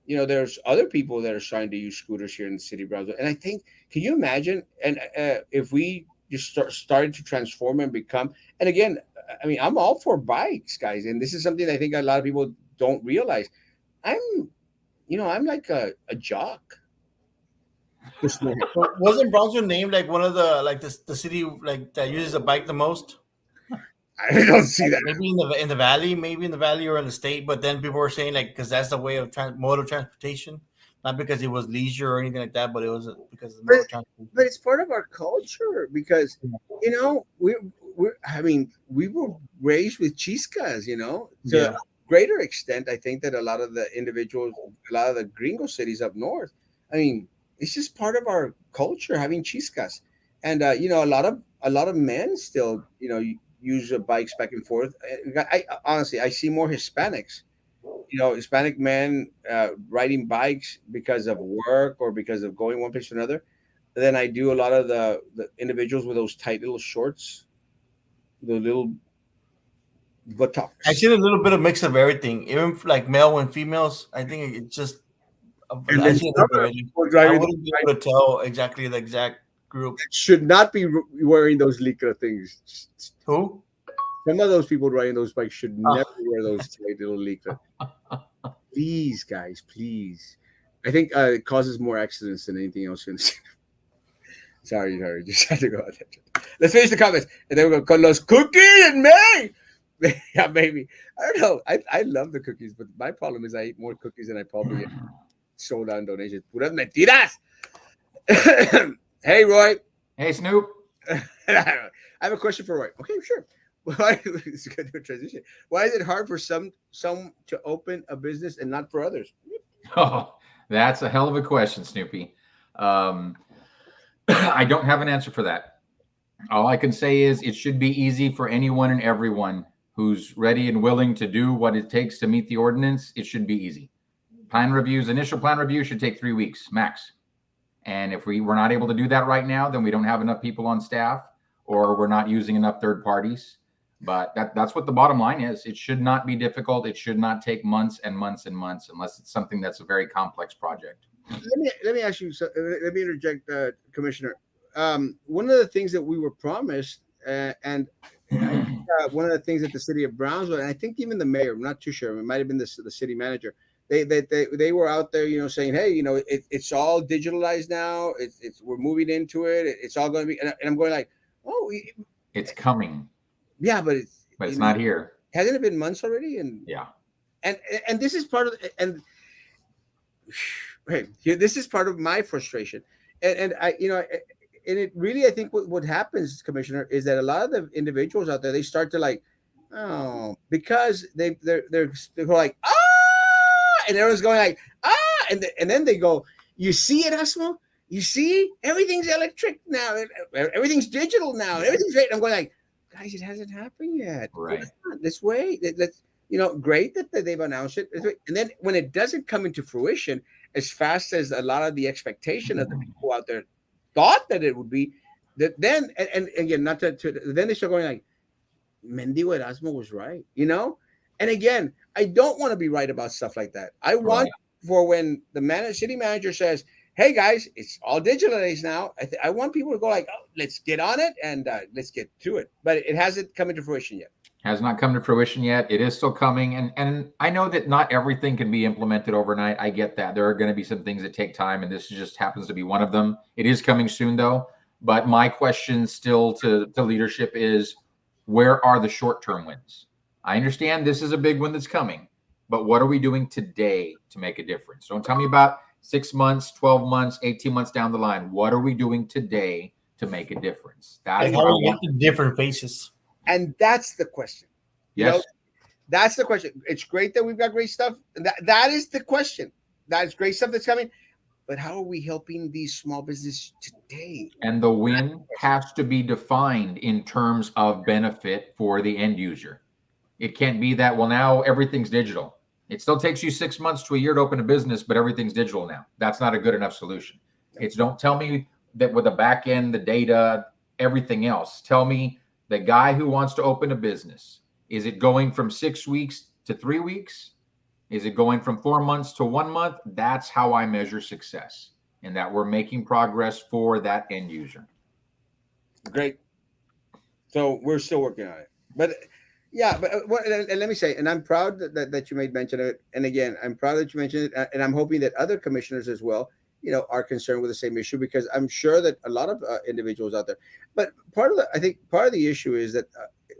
there's other people that are starting to use scooters here in the city of Brownsville. And I think, can you imagine? And if we just started to transform and become, and again, I mean, I'm all for bikes, guys. And this is something that I think a lot of people don't realize. I'm like a jock. Wasn't Brownsville named like one of the city like that uses a bike the most? I don't see that. Maybe in the valley, or in the state. But then people were saying like because that's the way of mode of transportation. not because it was leisure or anything like that, but it was because of the but, mode of transportation. but it's part of our culture because I mean, we were raised with chiscas, to a Yeah. greater extent. I think that a lot of the individuals, a lot of the gringo cities up north, I mean, it's just part of our culture having chiscas, and a lot of men still, use bikes back and forth. I honestly, I see more Hispanics, Hispanic men riding bikes because of work or because of going one place to another. Than I do a lot of the individuals with those tight little shorts, the little I've buttocks, seen a little bit of mix of everything, even like male and females. I think it's just and I then see a some little bit of of the everything. people I driving those wouldn't be bikes able to tell exactly the exact group. should not be wearing those lycra things. Who? Some of those people riding those bikes should Oh, never wear those tight little lycra. Please, guys, please. I think it causes more accidents than anything else. Sorry, just had to go out there. Let's finish the comments, and then we're going to con los cookies and me. Yeah, maybe. I don't know. I love the cookies, but my problem is I eat more cookies than I probably sold on donations. Puras mentiras. Hey, Roy. Hey, Snoop. I have a question for Roy. Okay, sure. Why it's going to do a transition? Why is it hard for some to open a business and not for others? Oh, that's a hell of a question, Snoopy. Um, I don't have an answer for that. All I can say is it should be easy for anyone and everyone who's ready and willing to do what it takes to meet the ordinance. It should be easy. Initial plan review should take 3 weeks max. And if we're not able to do that right now, then we don't have enough people on staff or we're not using enough third parties. But that's what the bottom line is. It should not be difficult. It should not take months and months and months unless it's something that's a very complex project. Let me ask you. Let me interject, Commissioner. One of the things that we were promised, and one of the things that the city of Brownsville, and I think even the mayor, I'm not too sure, it might have been the city manager. They were out there, saying, hey, it's all digitalized now. It's we're moving into it. It's all going to be, and I'm going like, oh, It's coming, yeah, but but it's not here. hasn't it been months already? And Yeah. and and this is part of and hey, this is part of my frustration, and I, and it really, I think what happens, Commissioner, is that a lot of the individuals out there, they start to like, oh, because they're like, and everyone's going like, and then they go, you see it, Erasmo? You see, everything's electric now, everything's digital now, everything's great. I'm going like, guys, it hasn't happened yet. Right. Let's wait. Let's, great that they've announced it, and then when it doesn't come into fruition as fast as a lot of the expectation of the people out there thought that it would be, that then, and again, not to then they start going like, Mendigo Erasmo was right, and again, I don't want to be right about stuff like that. I want for when the city manager says, hey guys, it's all digitalized now, I want people to go like, oh, let's get on it and let's get to it, but it hasn't come into fruition yet. Has not come to fruition yet. It is still coming. And I know that not everything can be implemented overnight. I get that. There are going to be some things that take time, and this just happens to be one of them. It is coming soon, though. But my question still to leadership is, where are the short-term wins? I understand this is a big one that's coming, but what are we doing today to make a difference? Don't tell me about 6 months, 12 months, 18 months down the line. What are we doing today to make a difference? That's how we get the different faces. And that's the question. Yes. That's the question. It's great that we've got great stuff. That is the question. That is great stuff that's coming. But how are we helping these small businesses today? And the win has to be defined in terms of benefit for the end user. It can't be that, well, now everything's digital. It still takes you 6 months to a year to open a business, but everything's digital now. That's not a good enough solution. It's don't tell me that with the back end, the data, everything else. Tell me the guy who wants to open a business, is it going from 6 weeks to 3 weeks? Is it going from 4 months to 1 month? That's how I measure success, and that we're making progress for that end user. Great. So we're still working on it. But yeah, but and let me say, and I'm proud that you made mention of it. And again, I'm proud that you mentioned it, and I'm hoping that other commissioners as well, are concerned with the same issue, because I'm sure that a lot of individuals out there. But I think part of the issue is that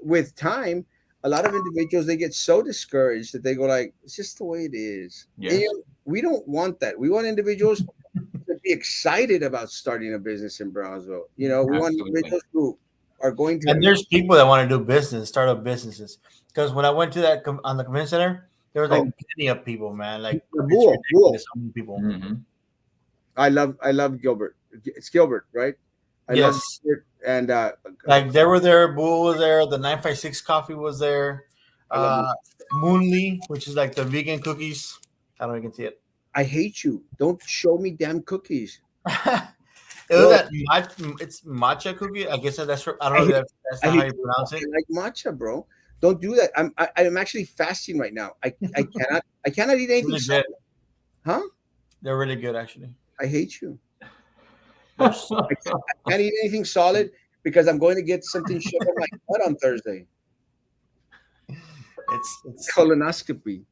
with time, a lot of individuals, they get so discouraged that they go like, it's just the way it is. Yes. We don't want that. We want individuals to be excited about starting a business in Brownsville. You know, we want Absolutely. individuals who are going to. And there's people that want to do business, start up businesses. Because when I went to that on the convention center, there was like plenty of people, man. Like The it's Bull. ridiculous how many people. Mhm. I love Gilbert. It's Gilbert, right? I love Yes, Gilbert, and like they were there. Bull was there. The 956 coffee was there. I love you. Moonly, which is like the vegan cookies. I don't know if you can see it. I hate you. Don't show me damn cookies. It was Bro, that it's matcha cookie. I guess that's I don't know if that's I not how hate you pronounce it. I like matcha, bro. Don't do that. I'm actually fasting right now. I cannot eat anything Really solid. good. Huh? They're really good, actually. I hate you. They're I can't eat anything solid because I'm going to get something shoved in my butt on Thursday. it's Colonoscopy.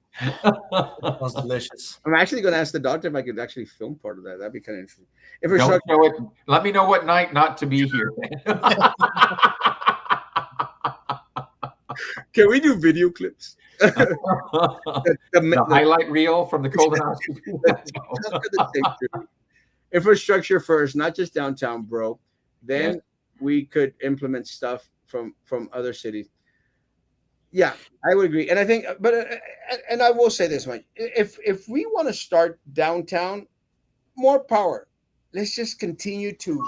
most delicious. I'm actually going to ask the doctor if I could actually film part of that. That'd be kind of interesting. If Don't we're show it. Let me know what night not to be here. can we do video clips? The highlight reel from the colonoscopy. Infrastructure first, not just downtown, bro. Then Yes. we could implement stuff from other cities. Yeah, I would agree, and I think, but and I will say this much: if we want to start downtown, more power. Let's just continue to.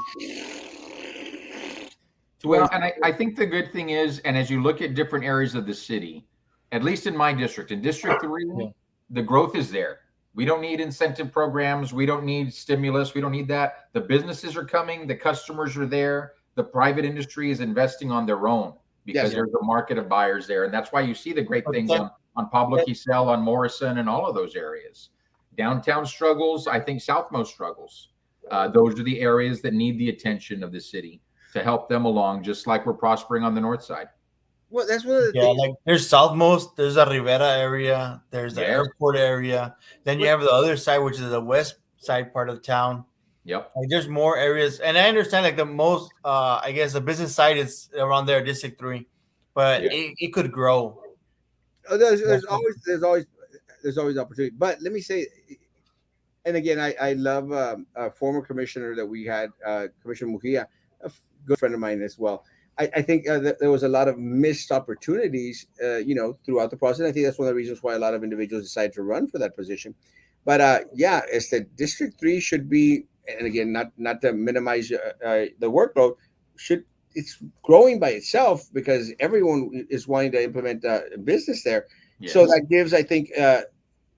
Well, and I think the good thing is, and as you look at different areas of the city, at least in my district, in District 3, the growth is there. We don't need incentive programs. We don't need stimulus. We don't need that. The businesses are coming. The customers are there. The private industry is investing on their own because there's a market of buyers there. And that's why you see the great things on Pablo Quisel, on Morrison, and all of those areas. Downtown struggles, I think Southmost struggles. Those are the areas that need the attention of the city to help them along, just like we're prospering on the north side. Well, that's one of the Yeah, things. like there's Southmost, there's the Rivera area, there's the airport area. Then you have the other side, which is the west side part of town. Yep. Like there's more areas, and I understand like the most, I guess the business side is around there, District 3, but it could grow. There's always opportunity. But let me say, and again, I love a former commissioner that we had, Commissioner Mujia, good friend of mine as well. I think that there was a lot of missed opportunities, throughout the process. I think that's one of the reasons why a lot of individuals decided to run for that position. But it's that District 3 should be, and again, not to minimize the workload, it's growing by itself because everyone is wanting to implement business there. Yes. So that gives, I think,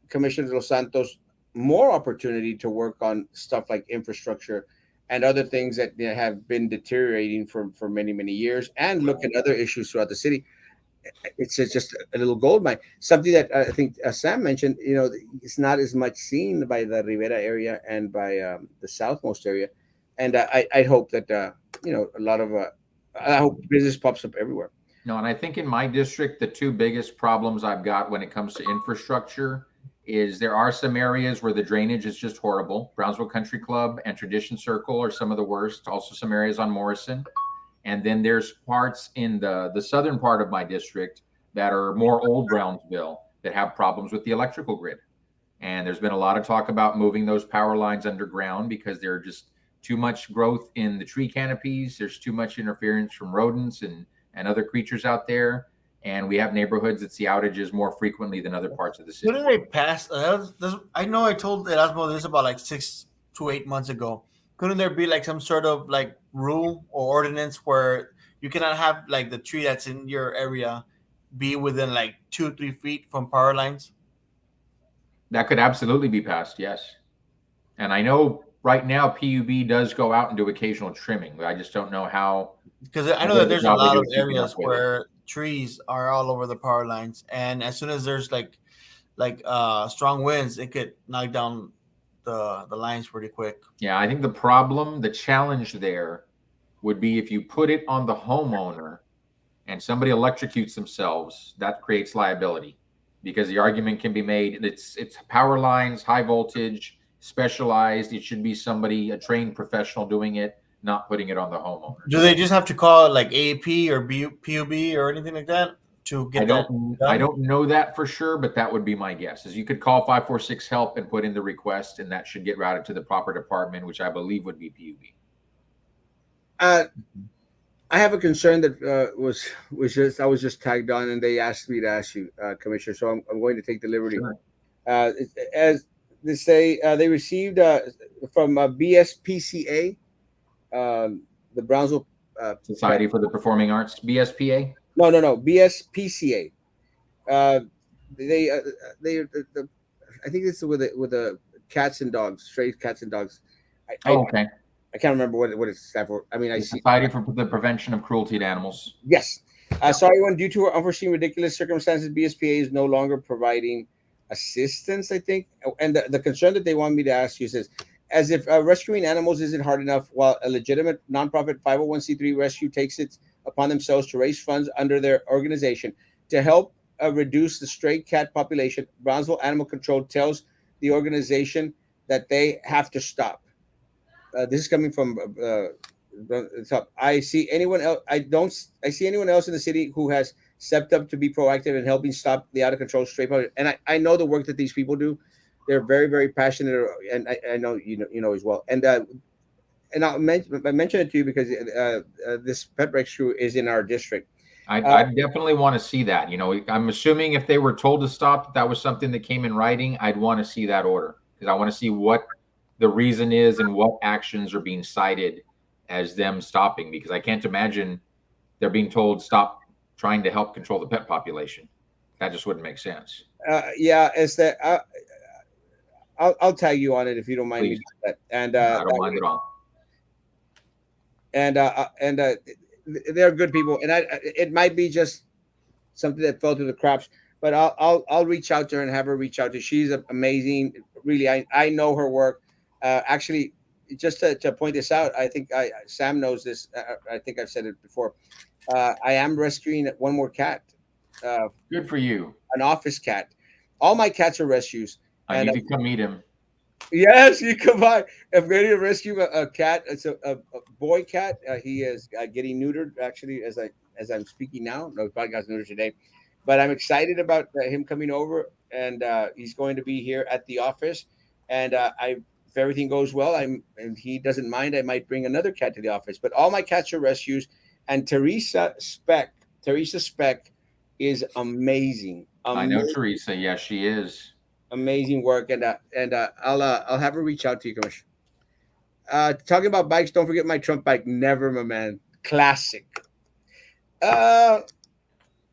Commissioner Los Santos more opportunity to work on stuff like infrastructure and other things that have been deteriorating for many years, and look at other issues throughout the city. It's just a little gold mine. Something that I think Sam mentioned, it's not as much seen by the Rivera area and by the Southmost area. And I hope that, a lot of, I hope business pops up everywhere. No, and I think in my district, the two biggest problems I've got when it comes to infrastructure is there are some areas where the drainage is just horrible. Brownsville Country Club and Tradition Circle are some of the worst. Also some areas on Morrison. And then there's parts in the southern part of my district that are more old Brownsville that have problems with the electrical grid. And there's been a lot of talk about moving those power lines underground because there's just too much growth in the tree canopies. There's too much interference from rodents and other creatures out there. And we have neighborhoods that see outages more frequently than other parts of the city. Couldn't they pass? I know I told Erasmo this about like 6 to 8 months ago. Couldn't there be like some sort of like rule or ordinance where you cannot have like the tree that's in your area be within like 2-3 feet from power lines? That could absolutely be passed, yes. And I know right now PUB does go out and do occasional trimming. I just don't know how. Because I know that there's a lot of areas where trees are all over the power lines, and as soon as there's like strong winds, it could knock down the lines pretty quick. Yeah, I think the challenge there would be if you put it on the homeowner and somebody electrocutes themselves, that creates liability, because the argument can be made it's power lines, high voltage, specialized. It should be somebody, a trained professional doing it, not putting it on the homeowner. Do they just have to call it like AAP or PUB or anything like that? to get that I done? don't know that for sure, but that would be my guess. Is you could call 546 help and put in the request, and that should get routed to the proper department, which I believe would be PUB. Uh, I have a concern that was just I was just tagged on, and they asked me to ask you, Commissioner. So I'm going to take the liberty. Sure. As they say, they received from BSPCA, the Brownsville. Society for the Performing Arts, BSPA. No, BSPCA. Uh, they I think it's with the cats and dogs, stray cats and dogs. Oh, okay. I can't remember what it's stands for. I mean, I The see. Society for the Prevention of Cruelty to Animals. Yes. Sorry, when due to unforeseen ridiculous circumstances, BSPA is no longer providing assistance, I think. And the concern that they want me to ask you is as if rescuing animals isn't hard enough, while a legitimate nonprofit 501c3 rescue takes it upon themselves to raise funds under their organization to help reduce the stray cat population, Brownsville Animal Control tells the organization that they have to stop. This is coming from the top. I see anyone else. I don't. I see anyone else in the city who has stepped up to be proactive in helping stop the out of control stray public. And I know the work that these people do. They're very very passionate, and I know you know as well. And I mention it to you because this pet rescue is in our district. I definitely want to see that. You know, I'm assuming if they were told to stop, that was something that came in writing. I'd want to see that order because I want to see what the reason is and what actions are being cited as them stopping. Because I can't imagine they're being told stop trying to help control the pet population. That just wouldn't make sense. Yeah, it's that. I'll tag you on it if you don't mind me Please. doing that. And I don't mind at all. and they're good people, and it might be just something that fell through the cracks. But I'll reach out to her and have her reach out to. She's amazing. Really, I know her work. Actually, just to point this out, I think Sam knows this. I think I've said it before. I am rescuing one more cat. Good for you. An office cat. All my cats are rescues. I need to come meet him. Yes, you come by. I'm going to rescue a cat. It's a boy cat. He is getting neutered actually as I'm speaking now. No, he probably got neutered today, but I'm excited about him coming over, and he's going to be here at the office. And if everything goes well, and he doesn't mind, I might bring another cat to the office. But all my cats are rescues, and Teresa Speck is amazing. I know Teresa. Yes, she is. Amazing work, and I'll have her reach out to you, Commissioner. Talking about bikes, don't forget my Trump bike. Never, my man. Classic.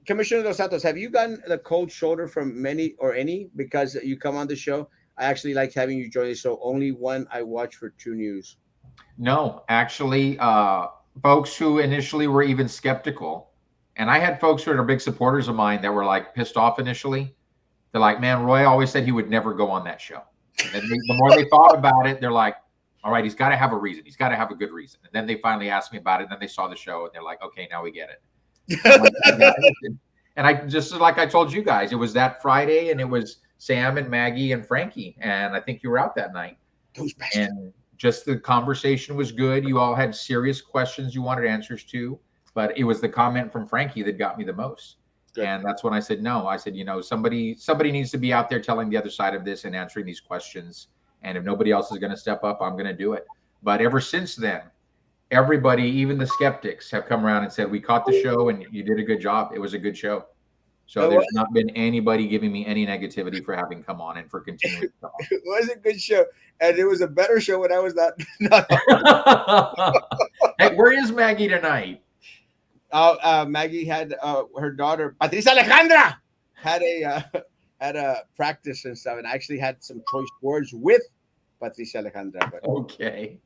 Commissioner Dos Santos, have you gotten the cold shoulder from many or any because you come on the show? I actually like having you join the show. Only one I watch for True News. No, actually, folks who initially were even skeptical, and I had folks who are big supporters of mine that were like pissed off initially. They're like, man, Roy always said he would never go on that show. And then the more they thought about it, they're like, all right, he's got to have a reason. He's got to have a good reason. And then they finally asked me about it. And then they saw the show and they're like, okay, now we get it. And I just like I told you guys, it was that Friday and it was Sam and Maggie and Frankie. And I think you were out that night. And just the conversation was good. You all had serious questions you wanted answers to. But it was the comment from Frankie that got me the most. Good. And that's when I said, no, I said, somebody needs to be out there telling the other side of this and answering these questions. And if nobody else is going to step up, I'm going to do it. But ever since then, everybody, even the skeptics, have come around and said, we caught the show and you did a good job. It was a good show. So there's not been anybody giving me any negativity for having come on and for continuing to come on. It was a good show. And it was a better show when I was not. Hey, where is Maggie tonight? Maggie had her daughter Patricia Alejandra had a practice and stuff, and I actually had some choice words with Patricia Alejandra. But okay,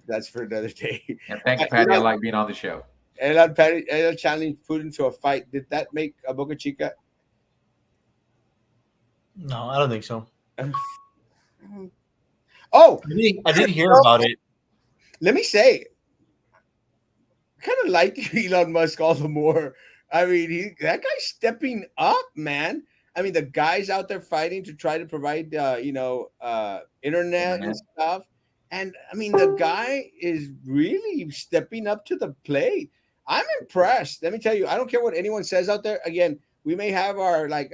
that's for another day. And thanks, Patty. I like being on the show. Ella challenged put into a fight. Did that make a Boca Chica? No, I don't think so. Oh, I didn't hear about it. Let me say. Kind of like Elon Musk all the more. I mean, that guy's stepping up, man. I mean, the guys out there fighting to try to provide, internet and stuff. And I mean, the guy is really stepping up to the plate. I'm impressed. Let me tell you, I don't care what anyone says out there. Again, we may have our like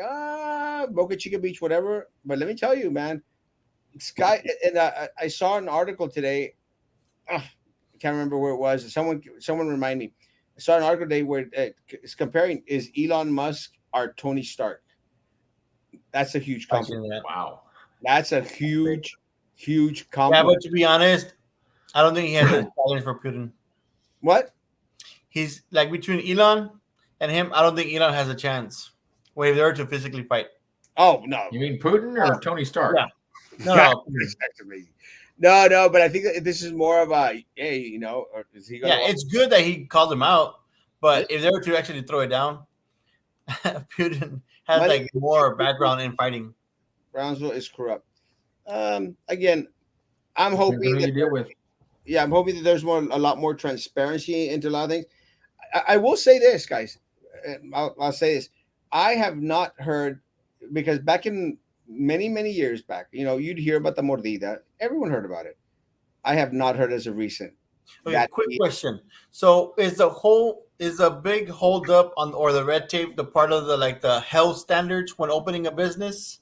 Boca Chica Beach, whatever, but let me tell you, man, Sky. And I saw an article today. I can't remember where it was. Someone remind me. I saw an article today where it's comparing is Elon Musk our Tony Stark. That's a huge compliment. That. Wow. That's a huge, huge Yeah, compliment. but to be honest, I don't think he has a challenge for Putin. What? He's like between Elon and him. I don't think Elon has a chance. When they were to physically fight. Oh no! You mean Putin or Tony Stark? Yeah. No, Yeah, no. that's amazing. No, but I think that this is more of a hey, or is he gonna? Yeah, it's good that he called him out, but if they were to actually throw it down, Putin has like more background in fighting. Brownsville is corrupt. Again, I'm hoping that you deal with. Yeah, I'm hoping that there's a lot more transparency into a lot of things. I will say this, guys. I'll say this. I have not heard because back in many years back, you'd hear about the mordida. Everyone heard about it. I have not heard as of recent. Okay, quick question. So is a big hold up on or the red tape the part of the health standards when opening a business?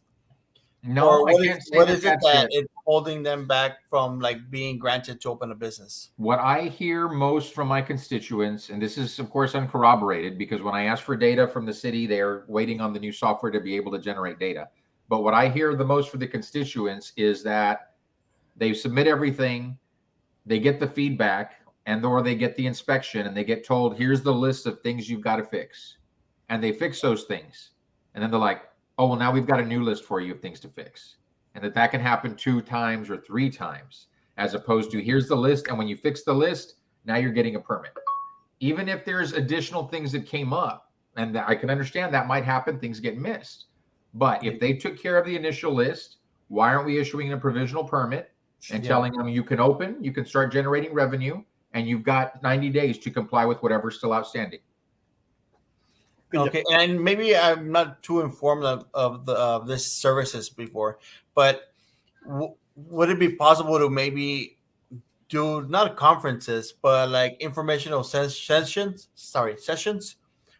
No, or I can't say what is it that's that it. it's holding them back from being granted to open a business? What I hear most from my constituents, and this is of course uncorroborated because when I ask for data from the city, they're waiting on the new software to be able to generate data. But what I hear the most for the constituents is that they submit everything, they get the feedback, or they get the inspection and they get told, here's the list of things you've got to fix. And they fix those things. And then they're like, oh, well, now we've got a new list for you of things to fix. And that can happen 2 times or 3 times, as opposed to here's the list. And when you fix the list, now you're getting a permit. Even if there's additional things that came up, and I can understand that might happen, things get missed. But if they took care of the initial list, why aren't we issuing a provisional permit and telling them you can open, you can start generating revenue, and you've got 90 days to comply with whatever's still outstanding? Okay, and maybe I'm not too informed of this services before, but would it be possible to maybe do not conferences, but informational sessions? Sessions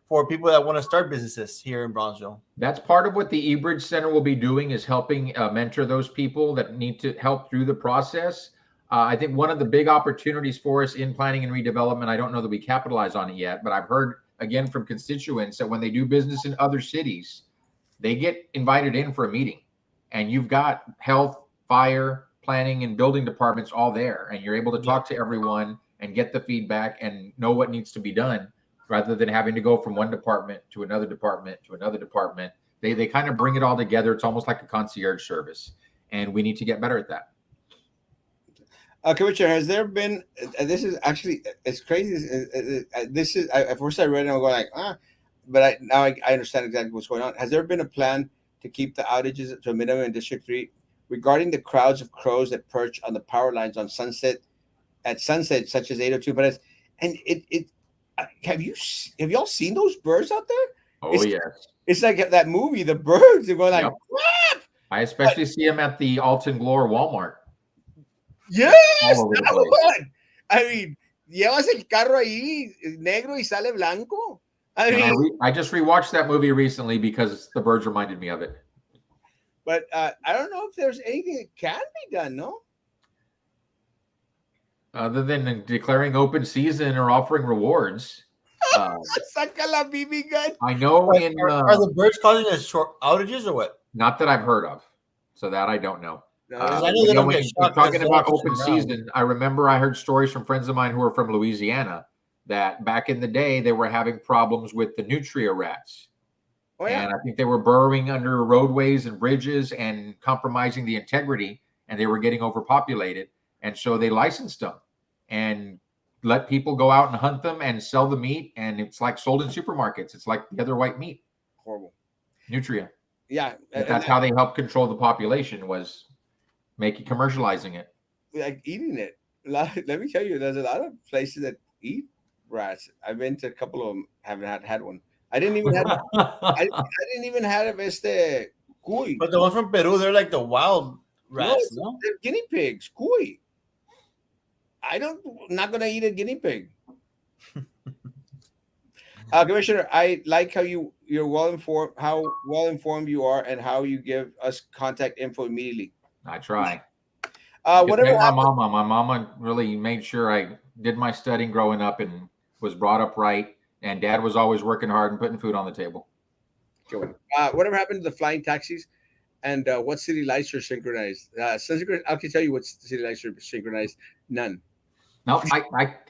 for people that want to start businesses here in Bronzeville. That's part of what the eBridge Center will be doing is helping mentor those people that need to help through the process. I think one of the big opportunities for us in planning and redevelopment, I don't know that we capitalize on it yet, but I've heard again from constituents that when they do business in other cities, they get invited in for a meeting and you've got health, fire, planning, and building departments all there. And you're able to talk to everyone and get the feedback and know what needs to be done rather than having to go from one department to another department to another department. They kind of bring it all together. It's almost like a concierge service. And we need to get better at that. Commissioner, has there been? This is actually it's crazy. This is at first I read it and I'm going but now I understand exactly what's going on. Has there been a plan to keep the outages to a minimum in District 3 regarding the crowds of crows that perch on the power lines on sunset such as 802? But have y'all seen those birds out there? Oh yes, it's like that movie, The Birds. They're going like. Yep. I especially see them at the Alton Glore Walmart. Yes, that one. I mean, llevas el carro ahí negro y sale blanco. I just rewatched that movie recently because the birds reminded me of it. But I don't know if there's anything that can be done, no? Other than declaring open season or offering rewards. Saca la BB gun. I know are the birds causing us short outages or what? Not that I've heard of. So that I don't know. I know they don't get shot talking about open season, I remember I heard stories from friends of mine who are from Louisiana that back in the day they were having problems with the nutria rats. Oh, yeah. And I think they were burrowing under roadways and bridges and compromising the integrity, and they were getting overpopulated. And so they licensed them and let people go out and hunt them and sell the meat. And it's like sold in supermarkets. It's like the other white meat. Horrible. Nutria. Yeah. That's how they helped control the population, was commercializing it. Like eating it. Let me tell you, there's a lot of places that eat rats. I've been to a couple of them, haven't had one. I didn't even have I didn't even have cuy. But the ones from Peru, they're like the wild rats, no? They're guinea pigs, cuy. I'm not gonna eat a guinea pig. Commissioner, I like how you're well informed, how well informed you are, and how you give us contact info immediately. I try. Whatever My happened. mama really made sure I did my studying growing up and was brought up right. And dad was always working hard and putting food on the table. Whatever happened to the flying taxis, and what city lights are synchronized? I can tell you what city lights are synchronized. None. No,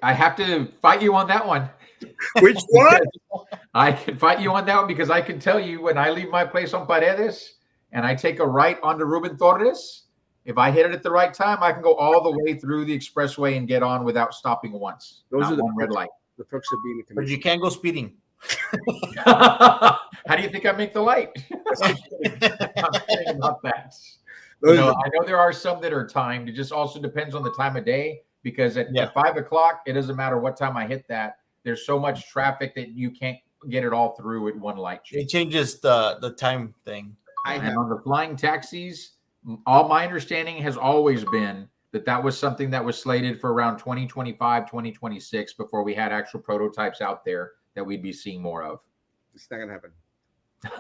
I have to fight you on that one. Which one? I can fight you on that one because I can tell you when I leave my place on Paredes and I take a right onto Ruben Torres, if I hit it at the right time, I can go all the way through the expressway and get on without stopping once. Those are the one red light. The perks of being a But commissioner. you can't go speeding. How do you think I make the light? I'm kidding about that. I know there are some that are timed. It just also depends on the time of day because at 5 o'clock, it doesn't matter what time I hit that. There's so much traffic that you can't get it all through at one light. It changes the time thing. And on the flying taxis, all my understanding has always been that was something that was slated for around 2025, 2026 before we had actual prototypes out there that we'd be seeing more of. It's not going to happen.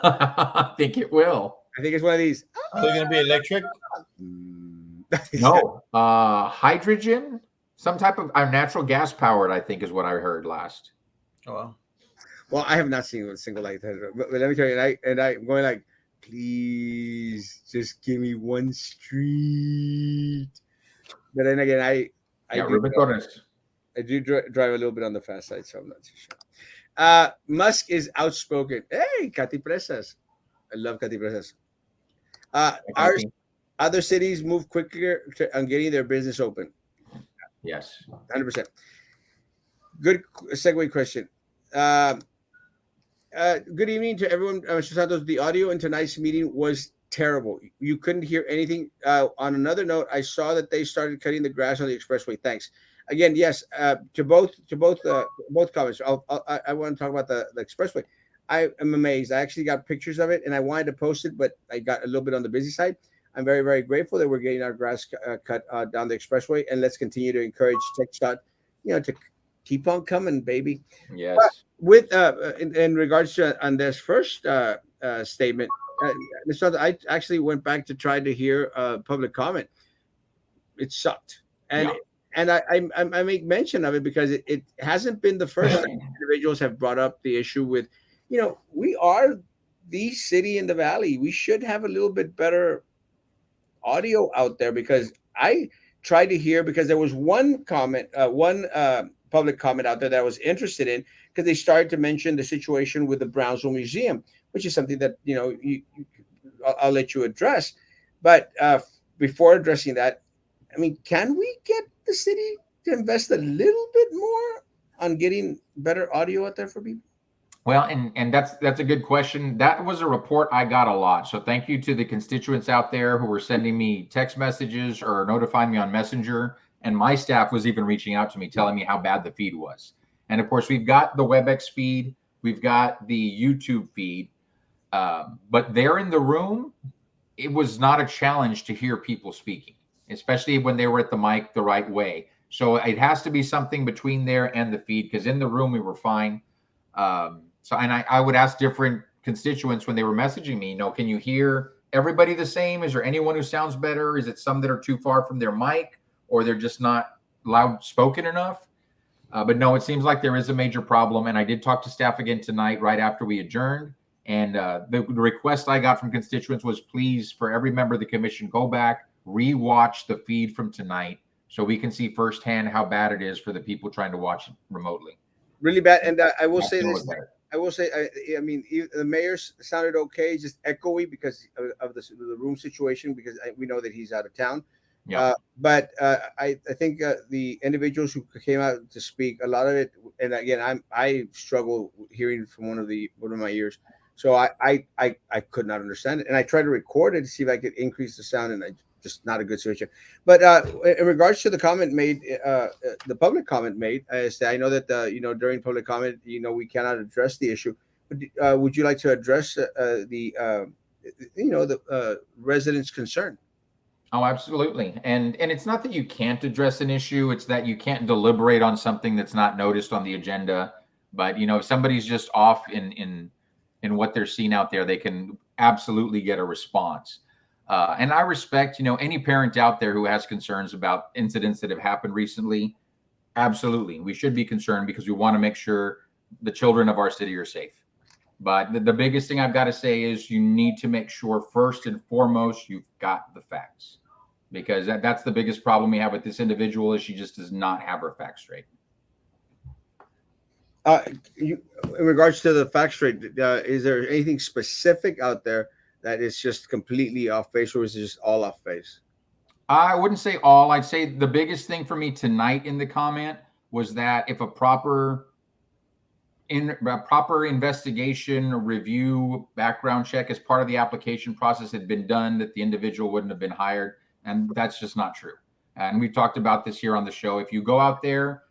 I think it will. I think it's one of these. So it's going to be electric? No. Hydrogen, some type of natural gas powered, I think is what I heard last. Oh, wow. Well, I have not seen a single light. But let me tell you, I'm going like, please just give me one street. But then again, I do drive a little bit on the fast side, so I'm not too sure. Musk is outspoken. Hey, Katy Presas. I love Katy Presas. Other cities move quicker on getting their business open. Yes. 100%. Good segue question. Good evening to everyone. Mr. Santos, the audio in tonight's meeting was terrible. You couldn't hear anything. On another note, I saw that they started cutting the grass on the expressway. Thanks. Again, yes, to both comments. I want to talk about the expressway. I am amazed. I actually got pictures of it, and I wanted to post it, but I got a little bit on the busy side. I'm very, very grateful that we're getting our grass cut down the expressway, and let's continue to encourage TechShot, to keep on coming, baby. Yes. But with in regards to on this first statement, I actually went back to try to hear public comment. It sucked, and I make mention of it because it hasn't been the first time individuals have brought up the issue with, we are the city in the valley. We should have a little bit better audio out there because I tried to hear because there was one comment, public comment out there that I was interested in because they started to mention the situation with the Brownsville Museum, which is something that I'll let you address. But before addressing that, I mean, can we get the city to invest a little bit more on getting better audio out there for people? Well, and that's a good question. That was a report I got a lot. So thank you to the constituents out there who were sending me text messages or notifying me on Messenger. And my staff was even reaching out to me, telling me how bad the feed was. And of course, we've got the WebEx feed, we've got the YouTube feed, but there in the room, it was not a challenge to hear people speaking, especially when they were at the mic the right way. So it has to be something between there and the feed, because in the room we were fine. And I would ask different constituents when they were messaging me, can you hear everybody the same? Is there anyone who sounds better? Is it some that are too far from their mic or they're just not loud spoken enough? But no, it seems like there is a major problem. And I did talk to staff again tonight, right after we adjourned. And the request I got from constituents was, please, for every member of the commission, go back, rewatch the feed from tonight so we can see firsthand how bad it is for the people trying to watch it remotely. Really bad. And I will say this. I mean, the mayor sounded okay, just echoey because of the room situation, because we know that he's out of town. Yeah. But I think the individuals who came out to speak, a lot of it, and again, I struggle hearing from one of my ears, so I could not understand it, and I tried to record it to see if I could increase the sound, and just not a good situation. But in regards to the comment made, the public comment made, I know that during public comment, we cannot address the issue. But would you like to address the residents' concern? Oh, absolutely. And it's not that you can't address an issue. It's that you can't deliberate on something that's not noticed on the agenda. But if somebody's just off in what they're seeing out there, they can absolutely get a response. And I respect, any parent out there who has concerns about incidents that have happened recently. Absolutely, we should be concerned because we want to make sure the children of our city are safe. But the biggest thing I've got to say is you need to make sure first and foremost you've got the facts, because that's the biggest problem we have with this individual is she just does not have her facts straight. In regards to the facts rate, is there anything specific out there that is just completely off base, or is it just all off base? I wouldn't say all. I'd say the biggest thing for me tonight in the comment was that if a proper investigation, review, background check as part of the application process had been done, that the individual wouldn't have been hired. And that's just not true. And we've talked about this here on the show. If you go out there,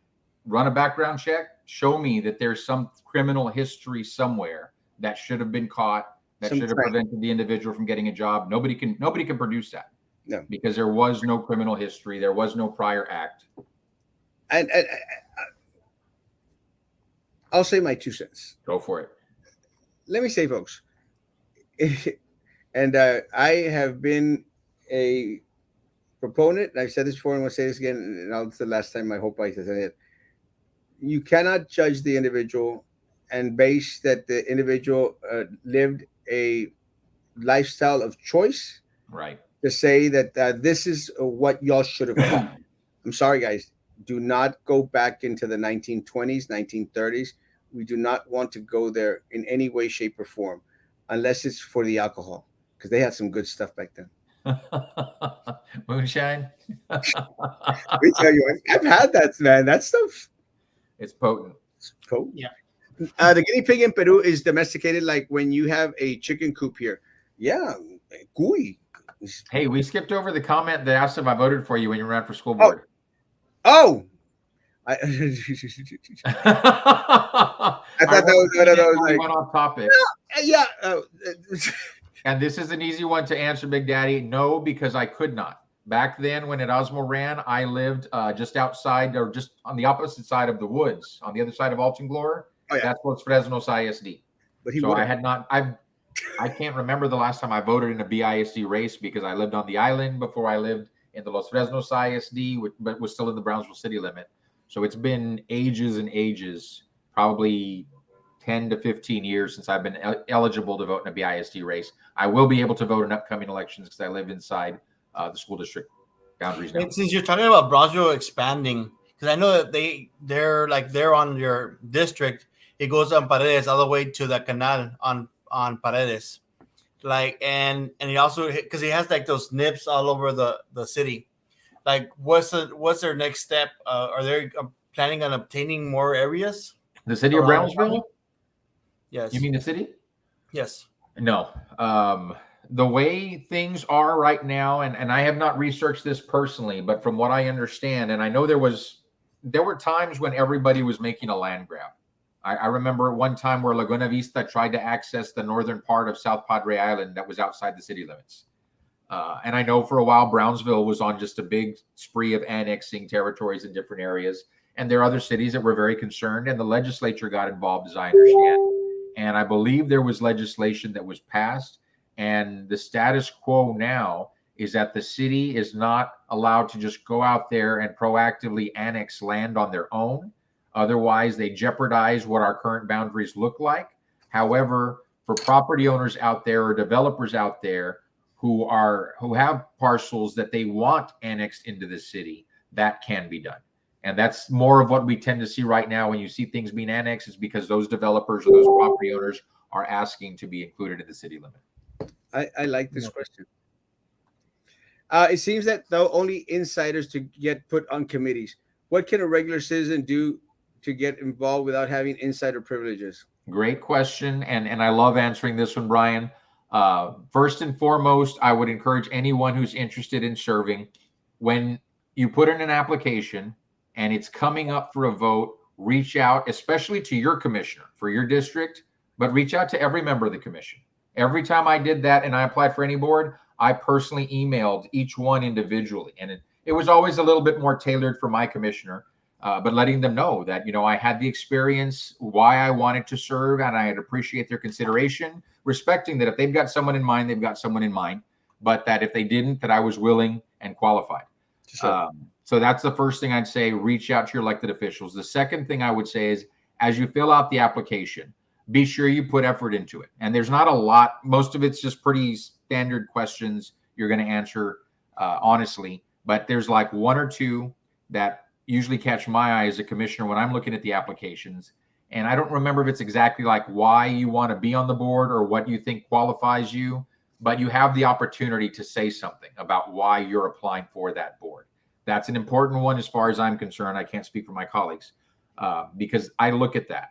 run a background check, show me that there's some criminal history somewhere that should have been caught, that should have prevented the individual from getting a job. Nobody can produce that. No. Because there was no criminal history. There was no prior act. And I'll say my 2 cents. Go for it. Let me say, folks, and I have been a proponent, and I've said this before, and I'm going to say this again, and it's the last time I hope I say it. You cannot judge the individual and base that the individual lived a lifestyle of choice. Right. To say that this is what y'all should have done. I'm sorry, guys. Do not go back into the 1920s, 1930s. We do not want to go there in any way, shape, or form, unless it's for the alcohol, because they had some good stuff back then. Moonshine. Let me tell you, I've had that, man. That stuff. It's potent. It's potent. Yeah. The guinea pig in Peru is domesticated like when you have a chicken coop here. Yeah, cuy. Hey, we skipped over the comment that asked if I voted for you when you ran for school board. Oh. I thought that was like, went off topic. Yeah. And this is an easy one to answer, Big Daddy. No, because I could not. Back then, when Erasmo ran, I lived just outside, or just on the opposite side of the woods, on the other side of Altenglor. Oh, yeah. That's Los Fresnos ISD. But I had not. I can't remember the last time I voted in a BISD race, because I lived on the island before I lived in the Los Fresnos ISD, but was still in the Brownsville city limit. So it's been ages and ages, probably 10 to 15 years since I've been eligible to vote in a BISD race. I will be able to vote in upcoming elections because I live inside the school district boundaries now. And since you're talking about Brownsville expanding, because I know that they're on your district, it goes on Paredes all the way to the canal on Paredes, and he also, because he has like those nips all over the city. Like, what's their next step? Are they planning on obtaining more areas? The city of Brownsville? Yes. You mean the city? Yes. No. The way things are right now, and I have not researched this personally, but from what I understand, and I know there were times when everybody was making a land grab. I remember one time where Laguna Vista tried to access the northern part of South Padre Island that was outside the city limits. And I know for a while Brownsville was on just a big spree of annexing territories in different areas. And there are other cities that were very concerned, and the legislature got involved, as I understand. And I believe there was legislation that was passed. And the status quo now is that the city is not allowed to just go out there and proactively annex land on their own. Otherwise, they jeopardize what our current boundaries look like. However, for property owners out there or developers out there who have parcels that they want annexed into the city, that can be done. And that's more of what we tend to see right now when you see things being annexed, is because those developers or those property owners are asking to be included in the city limit. I like this question. It seems that though only insiders to get put on committees. What can a regular citizen do to get involved without having insider privileges? Great question. And I love answering this one, Brian. First and foremost, I would encourage anyone who's interested in serving, when you put in an application and it's coming up for a vote, reach out, especially to your commissioner for your district, but reach out to every member of the commission. Every time I did that and I applied for any board, I personally emailed each one individually. And it was always a little bit more tailored for my commissioner. but letting them know that, I had the experience, why I wanted to serve, and I'd appreciate their consideration, respecting that if they've got someone in mind, they've got someone in mind, but that if they didn't, that I was willing and qualified. Sure. So that's the first thing I'd say, reach out to your elected officials. The second thing I would say is, as you fill out the application, be sure you put effort into it. And there's not a lot. Most of it's just pretty standard questions you're going to answer honestly. But there's like one or two that usually catch my eye as a commissioner when I'm looking at the applications. And I don't remember if it's exactly like why you want to be on the board or what you think qualifies you, but you have the opportunity to say something about why you're applying for that board. That's an important one as far as I'm concerned. I can't speak for my colleagues because I look at that.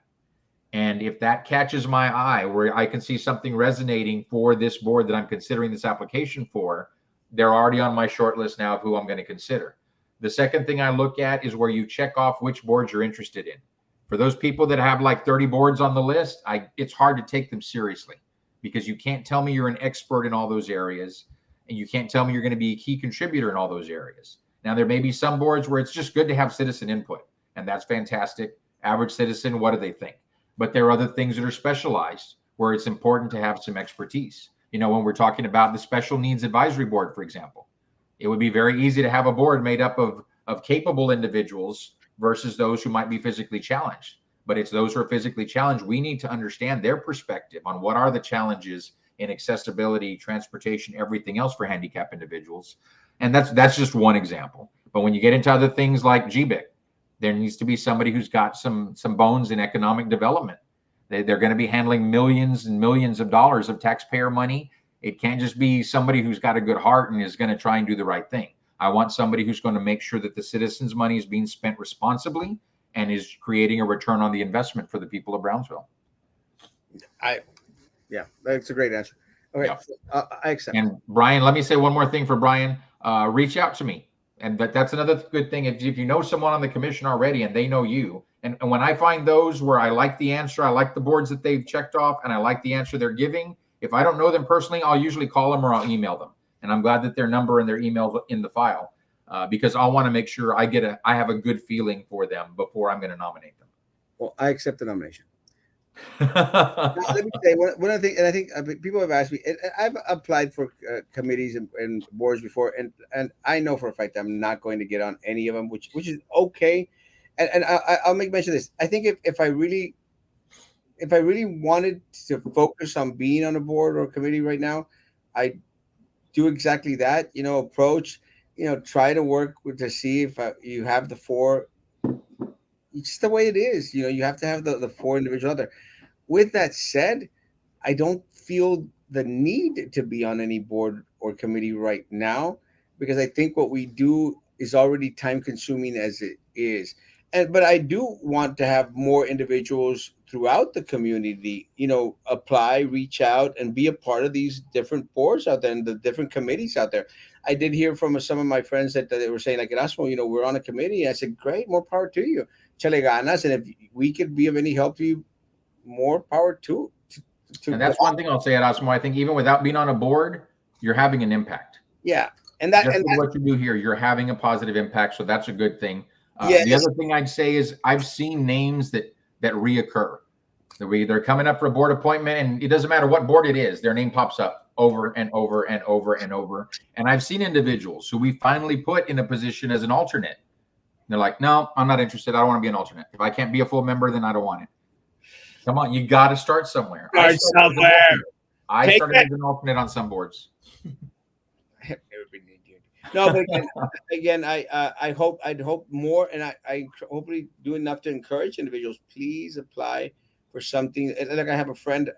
And if that catches my eye where I can see something resonating for this board that I'm considering this application for, they're already on my short list now of who I'm going to consider. The second thing I look at is where you check off which boards you're interested in. For those people that have like 30 boards on the list, it's hard to take them seriously because you can't tell me you're an expert in all those areas, and you can't tell me you're going to be a key contributor in all those areas. Now, there may be some boards where it's just good to have citizen input, and that's fantastic. Average citizen, what do they think? But there are other things that are specialized where it's important to have some expertise. When we're talking about the Special Needs Advisory Board, for example, it would be very easy to have a board made up of capable individuals versus those who might be physically challenged. But it's those who are physically challenged. We need to understand their perspective on what are the challenges in accessibility, transportation, everything else for handicapped individuals. And that's just one example. But when you get into other things like GBIC, there needs to be somebody who's got some bones in economic development. They're going to be handling millions and millions of dollars of taxpayer money. It can't just be somebody who's got a good heart and is going to try and do the right thing. I want somebody who's going to make sure that the citizens' money is being spent responsibly and is creating a return on the investment for the people of Brownsville. Yeah, that's a great answer. Okay, yeah. I accept. And Brian, let me say one more thing for Brian. Reach out to me. And that's another good thing. If you know someone on the commission already and they know you, and when I find those where I like the answer, I like the boards that they've checked off, and I like the answer they're giving, if I don't know them personally, I'll usually call them or I'll email them. And I'm glad that their number and their email in the file because I want to make sure I have a good feeling for them before I'm going to nominate them. Well, I accept the nomination. Now, let me say one other thing, and I think people have asked me, and I've applied for committees and boards before, and I know for a fact I'm not going to get on any of them, which is okay. And I'll make mention of this. I think if I really wanted to focus on being on a board or a committee right now, I do exactly that. Approach, try to work to see if you have the four. It's the way it is. You have to have the four individuals out there. With that said, I don't feel the need to be on any board or committee right now because I think what we do is already time consuming as it is. But I do want to have more individuals throughout the community, apply, reach out, and be a part of these different boards out there and the different committees out there. I did hear from some of my friends that they were saying, like, Erasmo, we're on a committee. I said, great, more power to you. Chale ganas. And if we could be of any help to you, more power to and that's one thing I'll say, Erasmo. I think even without being on a board, you're having an impact. Yeah. And what you do here, you're having a positive impact. So that's a good thing. The other thing I'd say is I've seen names that reoccur. They're coming up for a board appointment, and it doesn't matter what board it is, their name pops up over and over and over and over. And I've seen individuals who we finally put in a position as an alternate. They're like, no, I'm not interested. I don't want to be an alternate. If I can't be a full member, then I don't want it. Come on, you got to start somewhere. I started as an alternate on some boards. No, but again, I'd hope more, and I hopefully do enough to encourage individuals. Please apply for something. Like I have a friend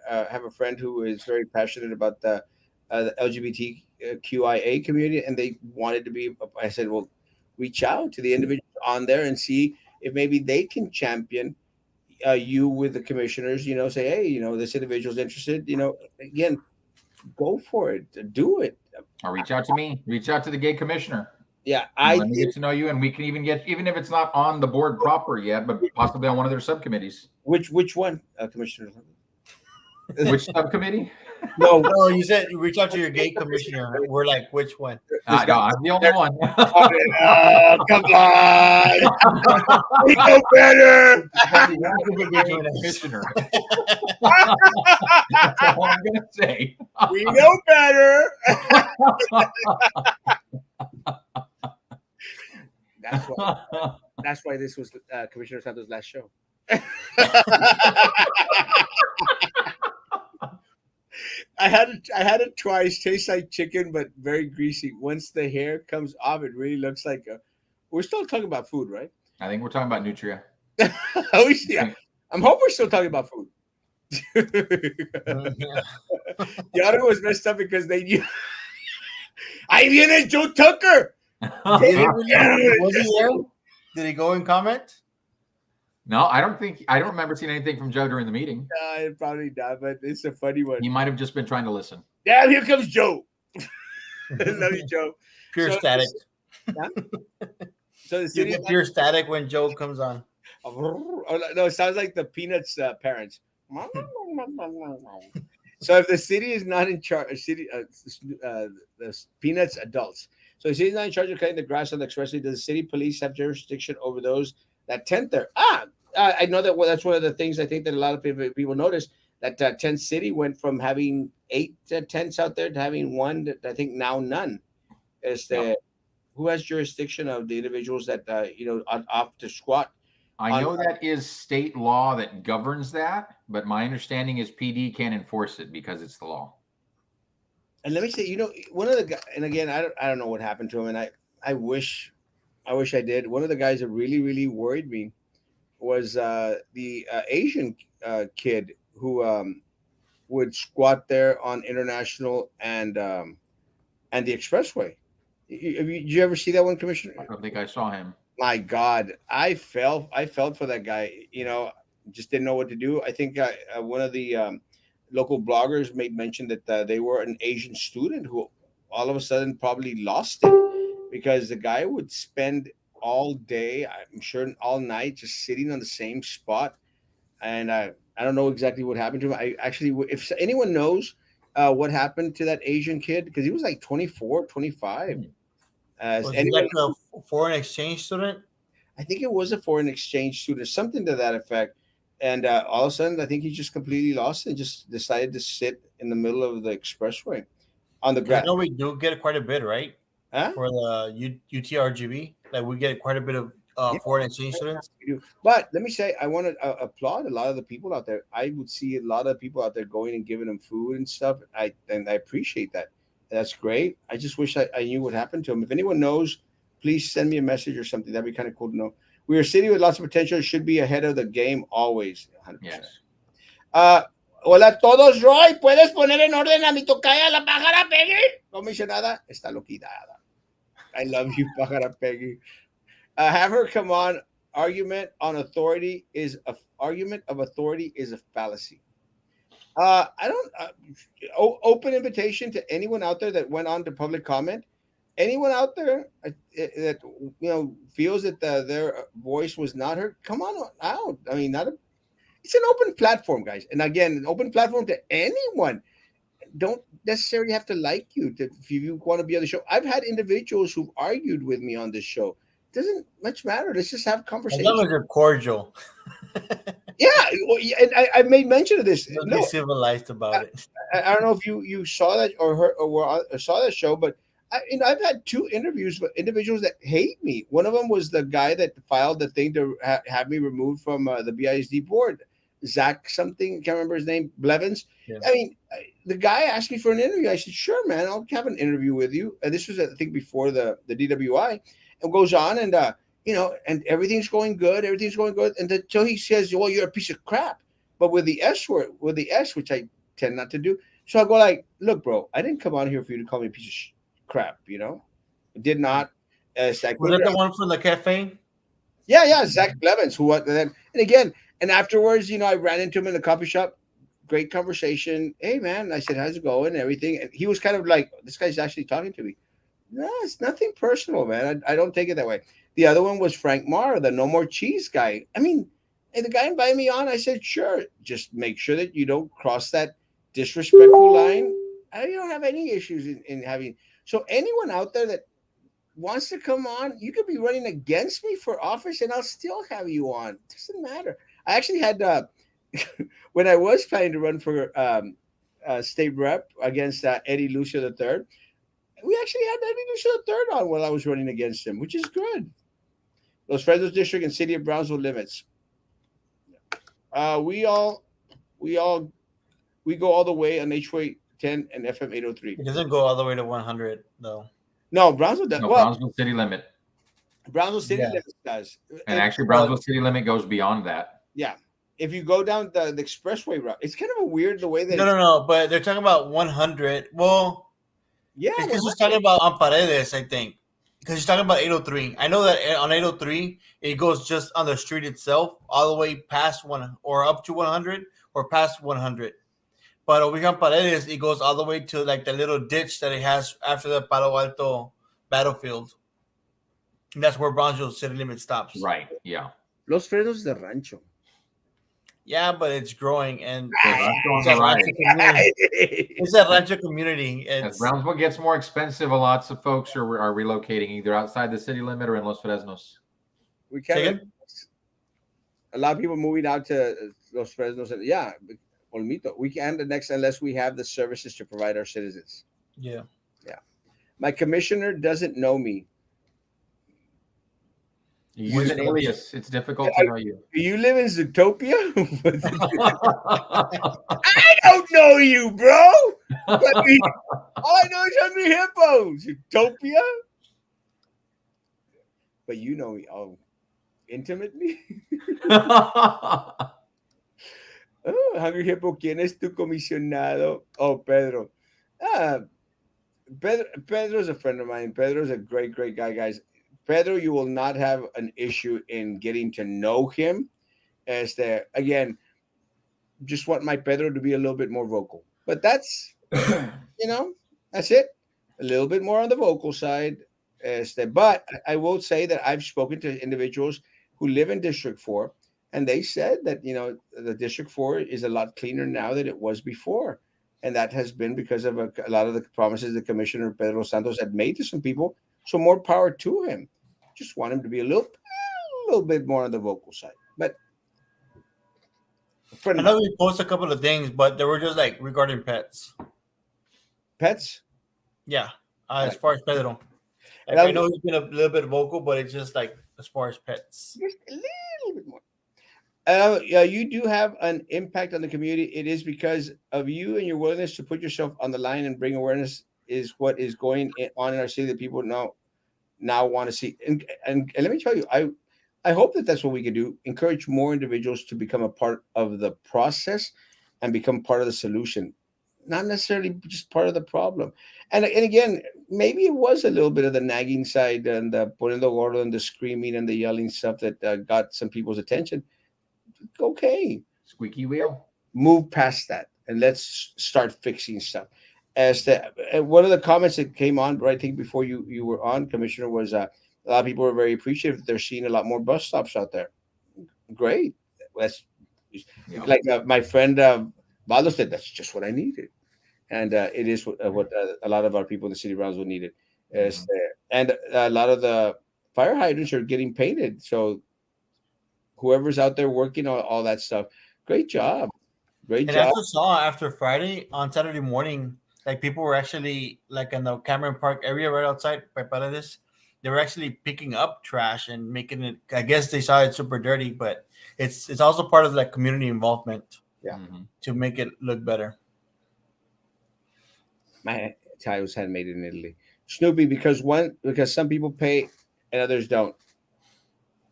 who is very passionate about the LGBTQIA community, and they wanted to be. I said, well, reach out to the individuals on there and see if maybe they can champion you with the commissioners. Say, hey, this individual's interested. Again, go for it, do it. Or reach out to me. Reach out to the gay commissioner. Yeah, let me get to know you, and we can even if it's not on the board proper yet, but possibly on one of their subcommittees. Which one, Commissioner? Which subcommittee? No, No, you said you reach out to your gay commissioner. We're like, which one? this No, guy. I'm the only one. Oh, come on. We know better. Between us. Commissioner. That's all I'm gonna say. We know better. That's why this was Commissioner Santos' last show. I had it twice. Tastes like chicken, but very greasy. Once the hair comes off, it really looks like a. We're still talking about food, right? I think we're talking about Nutria. Yeah. I'm hoping we're still talking about food. The other was messed up because they knew. Ahí viene Joe Tucker. Was he there? Did he go and comment? No, I don't remember seeing anything from Joe during the meeting. Probably not, but it's a funny one. He might have just been trying to listen. Damn, here comes Joe. Love you, Joe. Pure static. So the You city get pure static when Joe comes on. no, it sounds like the Peanuts parents. So if the city is not in charge, the Peanuts adults. So the city is not in charge of cutting the grass on the expressway. Does the city police have jurisdiction over those that tent there? I know that. Well, that's one of the things I think that a lot of people notice that tent city went from having 8 tents out there to having one. That I think now none. Who has jurisdiction of the individuals that off to squat? I know that is state law that governs that, but my understanding is PD can't enforce it because it's the law. And let me say, one of the guys, and again, I don't know what happened to him, and I wish I did. One of the guys that really, really worried me was the Asian kid who would squat there on International and the Expressway. Did you ever see that one, Commissioner? I don't think I saw him. My God, I felt for that guy. Just didn't know what to do. I think one of the local bloggers made mention that they were an Asian student who all of a sudden probably lost it because the guy would spend all day, I'm sure all night, just sitting on the same spot. And I don't know exactly what happened to him. I actually, if anyone knows what happened to that Asian kid, because he was like 24, 25. Was he like a foreign exchange student? I think it was a foreign exchange student, something to that effect. And all of a sudden, I think he just completely lost it and just decided to sit in the middle of the expressway on the ground. I know we do get quite a bit, right? Huh? For the UTRGB, like we get quite a bit of foreign exchange students. But let me say, I want to applaud a lot of the people out there. I would see a lot of people out there going and giving them food and stuff. I appreciate that. That's great. I just wish I knew what happened to him. If anyone knows, please send me a message or something. That'd be kind of cool to know. We are a city with lots of potential. Should be ahead of the game always. 100%. Yes. Hola a todos, Roy. ¿Puedes poner en orden a mi tocaya, la pájara Peggy? No me dice nada. Está loquidada. I love you, pájara Peggy. Have her come on. Argument of authority is a fallacy. Open invitation to anyone out there that went on to public comment. Anyone out there that feels that their voice was not heard, come on out. I mean, it's an open platform, guys. And again, an open platform to anyone. Don't necessarily have to like you if you want to be on the show. I've had individuals who've argued with me on this show. It doesn't much matter. Let's just have conversation. As long as you're cordial. Yeah, and I made mention of this. Be civilized about it. I don't know if you saw that or heard or saw that show, but I've had 2 interviews with individuals that hate me. One of them was the guy that filed the thing to have me removed from the BISD board. Zach something, can't remember his name, Blevins. Yeah. I mean, the guy asked me for an interview. I said, sure, man, I'll have an interview with you. And this was, I think, before the DWI. And goes on and, and everything's going good. Everything's going good. And until he says, well, you're a piece of crap. But with the S word, with the S, which I tend not to do. So I go like, look, bro, I didn't come on here for you to call me a piece of crap, Did not. Was that the one from the cafe? Yeah, Zach Blevins, who and again, and afterwards, I ran into him in the coffee shop. Great conversation. Hey, man, I said, how's it going? And everything. And he was kind of like, this guy's actually talking to me. No, it's nothing personal, man. I don't take it that way. The other one was Frank Marr, the No More Cheese guy. I mean, and the guy invited me on. I said, sure. Just make sure that you don't cross that disrespectful line, I don't have any issues in having. So anyone out there that wants to come on, you could be running against me for office, and I'll still have you on. It doesn't matter. I actually had when I was planning to run for state rep against Eddie Lucio III. We actually had Eddie Lucio III on while I was running against him, which is good. Los Fresnos District and City of Brownsville limits. We all we go all the way on HY 10 and FM 803. It doesn't go all the way to 100 though. No, Brownsville does. No, Well, Brownsville city limit. Brownsville City Yeah. limits does. And actually, Brownsville city limit goes beyond that. Yeah. If you go down the expressway route, it's kind of a weird the way that No. But they're talking about 100. Well, yeah, it's because he's talking about on Paredes, I think. Because he's talking about 803. I know that on 803, it goes just on the street itself, all the way past one or up to 100 or past 100. But over here on Paredes, it goes all the way to like the little ditch that it has after the Palo Alto battlefield. And that's where Brownsville city limit stops. Right. Yeah. Los Fresnos de Rancho. Yeah, but it's growing and It's it's a rancho community. It's a rancho community. As It's Brownsville gets more expensive, lots of folks are relocating either outside the city limit or in Los Fresnos. We Say can't. again? A lot of people moving out to Los Fresnos. And, yeah, Olmito. We can't the next unless we have the services to provide our citizens. yeah. My commissioner doesn't know me. You use an alias. It's difficult to know you. Do you live in Zootopia? I don't know you, bro. All I know is Hungry Hippo. Zootopia. But you know me intimately. Oh, Hungry Hippo, ¿quién es tu comisionado? Oh, Pedro. Pedro's a friend of mine. Pedro's a great guy, guys. Pedro, you will not have an issue in getting to know him. Again, just want my Pedro to be a little bit more vocal. But that's, that's it. A little bit more on the vocal side. But I will say that I've spoken to individuals who live in District 4, and they said that, the District 4 is a lot cleaner now than it was before. And that has been because of a lot of the promises the Commissioner Pedro Santos had made to some people. So more power to him. Just want him to be a little bit more on the vocal side. But I know we posted a couple of things, but they were just like regarding pets. Pets? Yeah. As far as Pedro. Like, I know he's been a little bit vocal, but it's just like as far as pets. Just a little bit more. You do have an impact on the community. It is because of you and your willingness to put yourself on the line and bring awareness is what is going on in our city that people now want to see. And let me tell you, I hope that that's what we can do. Encourage more individuals to become a part of the process and become part of the solution, not necessarily just part of the problem. And again, maybe it was a little bit of the nagging side and the poniendo gordo and the screaming and the yelling stuff that got some people's attention. Okay. Squeaky wheel. Move past that and let's start fixing stuff. One of the comments that came on, I think before you were on, Commissioner, was a lot of people are very appreciative that they're seeing a lot more bus stops out there. Great. That's like my friend Valdo said, that's just what I needed. And it is what a lot of our people in the city of Brownsville needed. And a lot of the fire hydrants are getting painted. So whoever's out there working on all that stuff, great job. Great job. And I also saw after Friday on Saturday morning, like people were actually like in the Cameron Park area right outside by Paredes. They were actually picking up trash and making it. I guess they saw it super dirty, but it's also part of like community involvement. Yeah, to make it look better. My tie was handmade in Italy, Snoopy. Because some people pay and others don't.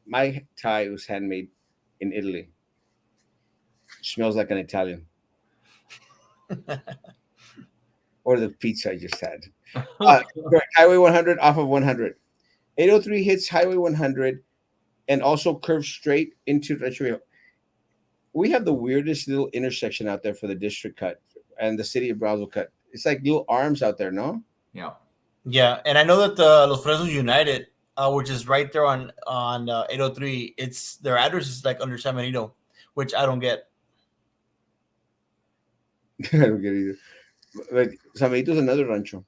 My tie was handmade in Italy. Smells like an Italian. Or the pizza I just had. Highway 100 off of 100. 803 hits Highway 100 and also curves straight into Retro. We have the weirdest little intersection out there for the district cut and the city of Brownsville cut. It's like little arms out there, no? Yeah. Yeah, and I know that the Los Fresnos United, which is right there on 803, it's their address is like under San Benito, which I don't get. I don't get it either. But San Benito's another rancho.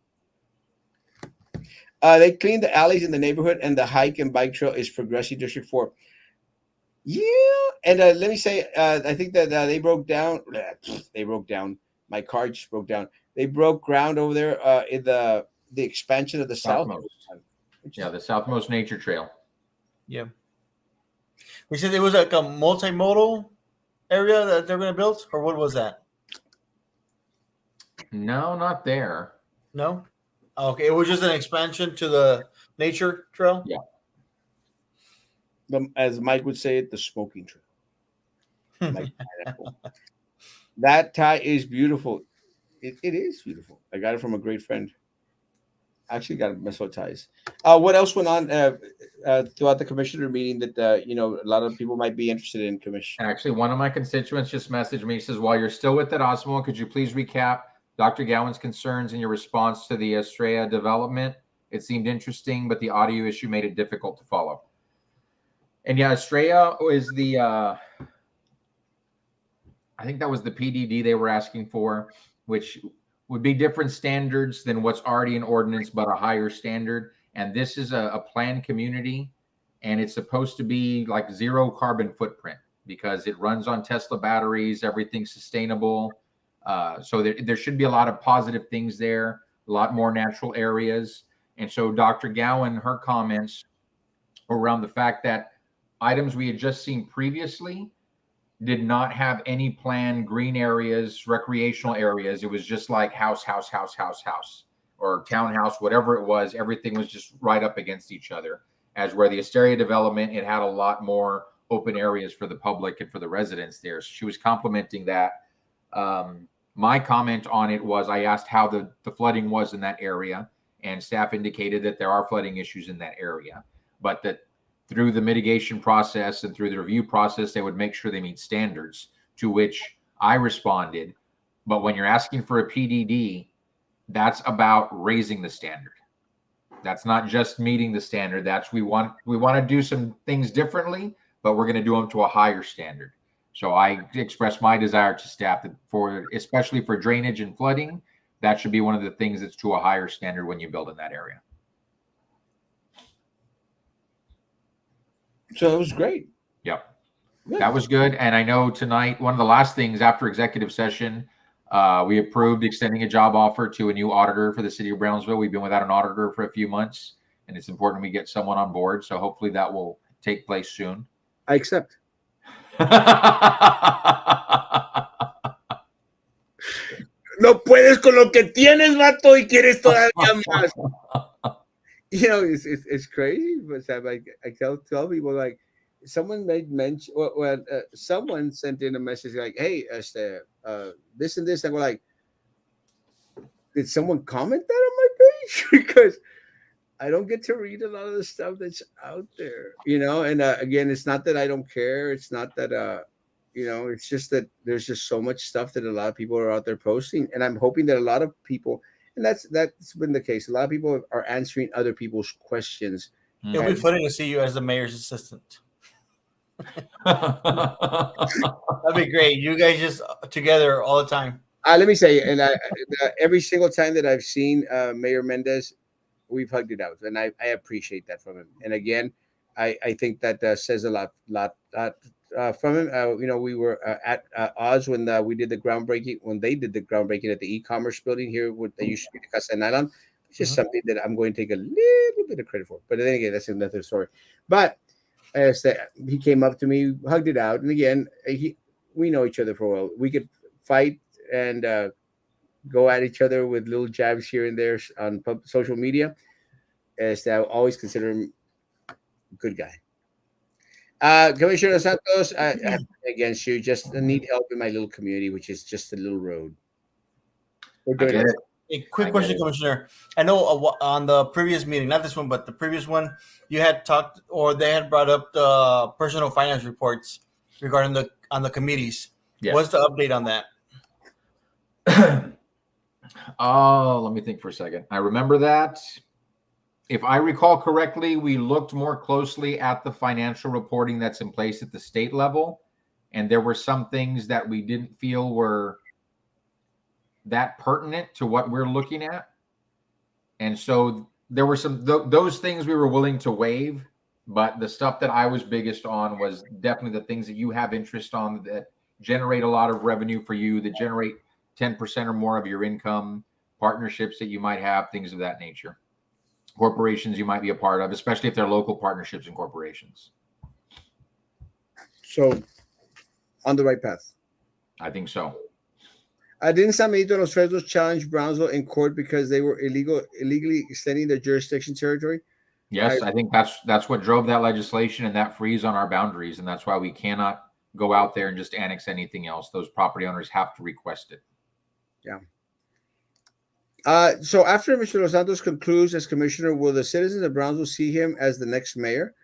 They cleaned the alleys in the neighborhood, and the hike and bike trail is progressing District 4. Yeah, and let me say, I think that they broke down. They broke down. My car just broke down. They broke ground over there in the expansion of the south. Southmost. Yeah, the Southmost Nature Trail. Yeah. We said it was like a multimodal area that they're going to build, or what was that? No, not there. No? Okay, it was just an expansion to the nature trail? Yeah. As Mike would say it, the smoking trail. Like that tie is beautiful. It is beautiful. I got it from a great friend. Actually, got Minnesota ties. What else went on throughout the commissioner meeting that a lot of people might be interested in, commission? Actually, one of my constituents just messaged me. He says, "While you're still with Erasmo, could you please recap Dr. Gowan's concerns in your response to the Estrella development? It seemed interesting, but the audio issue made it difficult to follow." And yeah, Estrella is the I think that was the PDD they were asking for, which would be different standards than what's already in ordinance, but a higher standard. And this is a planned community, and it's supposed to be like zero carbon footprint because it runs on Tesla batteries, everything's sustainable. So there should be a lot of positive things there, a lot more natural areas. And so Dr. Gowan, her comments around the fact that items we had just seen previously did not have any planned green areas, recreational areas. It was just like house, or townhouse, whatever it was. Everything was just right up against each other. As where the Asteria development, it had a lot more open areas for the public and for the residents there. So she was complimenting that. My comment on it was I asked how the flooding was in that area, and staff indicated that there are flooding issues in that area, but that through the mitigation process and through the review process, they would make sure they meet standards, to which I responded. But when you're asking for a PDD, that's about raising the standard. That's not just meeting the standard. That's we want to do some things differently, but we're going to do them to a higher standard. So I expressed my desire to staff that especially for drainage and flooding, that should be one of the things that's to a higher standard when you build in that area. So it was great. Yep. That was good. And I know tonight, one of the last things after executive session, we approved extending a job offer to a new auditor for the city of Brownsville. We've been without an auditor for a few months, and it's important we get someone on board. So hopefully that will take place soon. I accept. No puedes con lo que tienes, vato, y quieres todavía más. It's crazy, but I tell people, like, someone made mention, someone sent in a message like, "Hey, this and this," and we're like, "Did someone comment that on my page?" Because I don't get to read a lot of the stuff that's out there, And again, it's not that I don't care. It's not that it's just that there's just so much stuff that a lot of people are out there posting, and I'm hoping that a lot of people. And that's been the case. A lot of people are answering other people's questions. It'll be funny to see you as the mayor's assistant. That'd be great. You guys just together all the time. Let me say, and every single time that I've seen Mayor Mendez, we've hugged it out, and I appreciate that from him. And again, I think that says a lot from him. We were at Oz when we did the groundbreaking. When they did the groundbreaking at the e-commerce building here, with they used to be the Casa de Nylon, which is something that I'm going to take a little bit of credit for. But then again, that's another story. But he came up to me, hugged it out, and again, we know each other for a while. We could fight and go at each other with little jabs here and there on social media. I always consider him a good guy. Commissioner Santos, I'm against you. Just need help in my little community, which is just a little road. We're doing it. A quick question, Commissioner. I know on the previous meeting, not this one, but the previous one, you had talked, or they had brought up the personal finance reports regarding on the committees. Yes. What's the update on that? Oh, let me think for a second. I remember that. If I recall correctly, we looked more closely at the financial reporting that's in place at the state level, and there were some things that we didn't feel were that pertinent to what we're looking at. And so there were some those things we were willing to waive, but the stuff that I was biggest on was definitely the things that you have interest on that generate a lot of revenue for you, that generate 10% or more of your income, partnerships that you might have, things of that nature. Corporations you might be a part of, especially if they're local partnerships and corporations. So, on the right path. I think so. Didn't San Benito and Los Fresnos challenge Brownsville in court because they were illegally extending their jurisdiction territory? Yes, I think that's what drove that legislation and that freeze on our boundaries, and that's why we cannot go out there and just annex anything else. Those property owners have to request it. Yeah. So after Mr. Los Santos concludes as commissioner, will the citizens of Brownsville see him as the next mayor?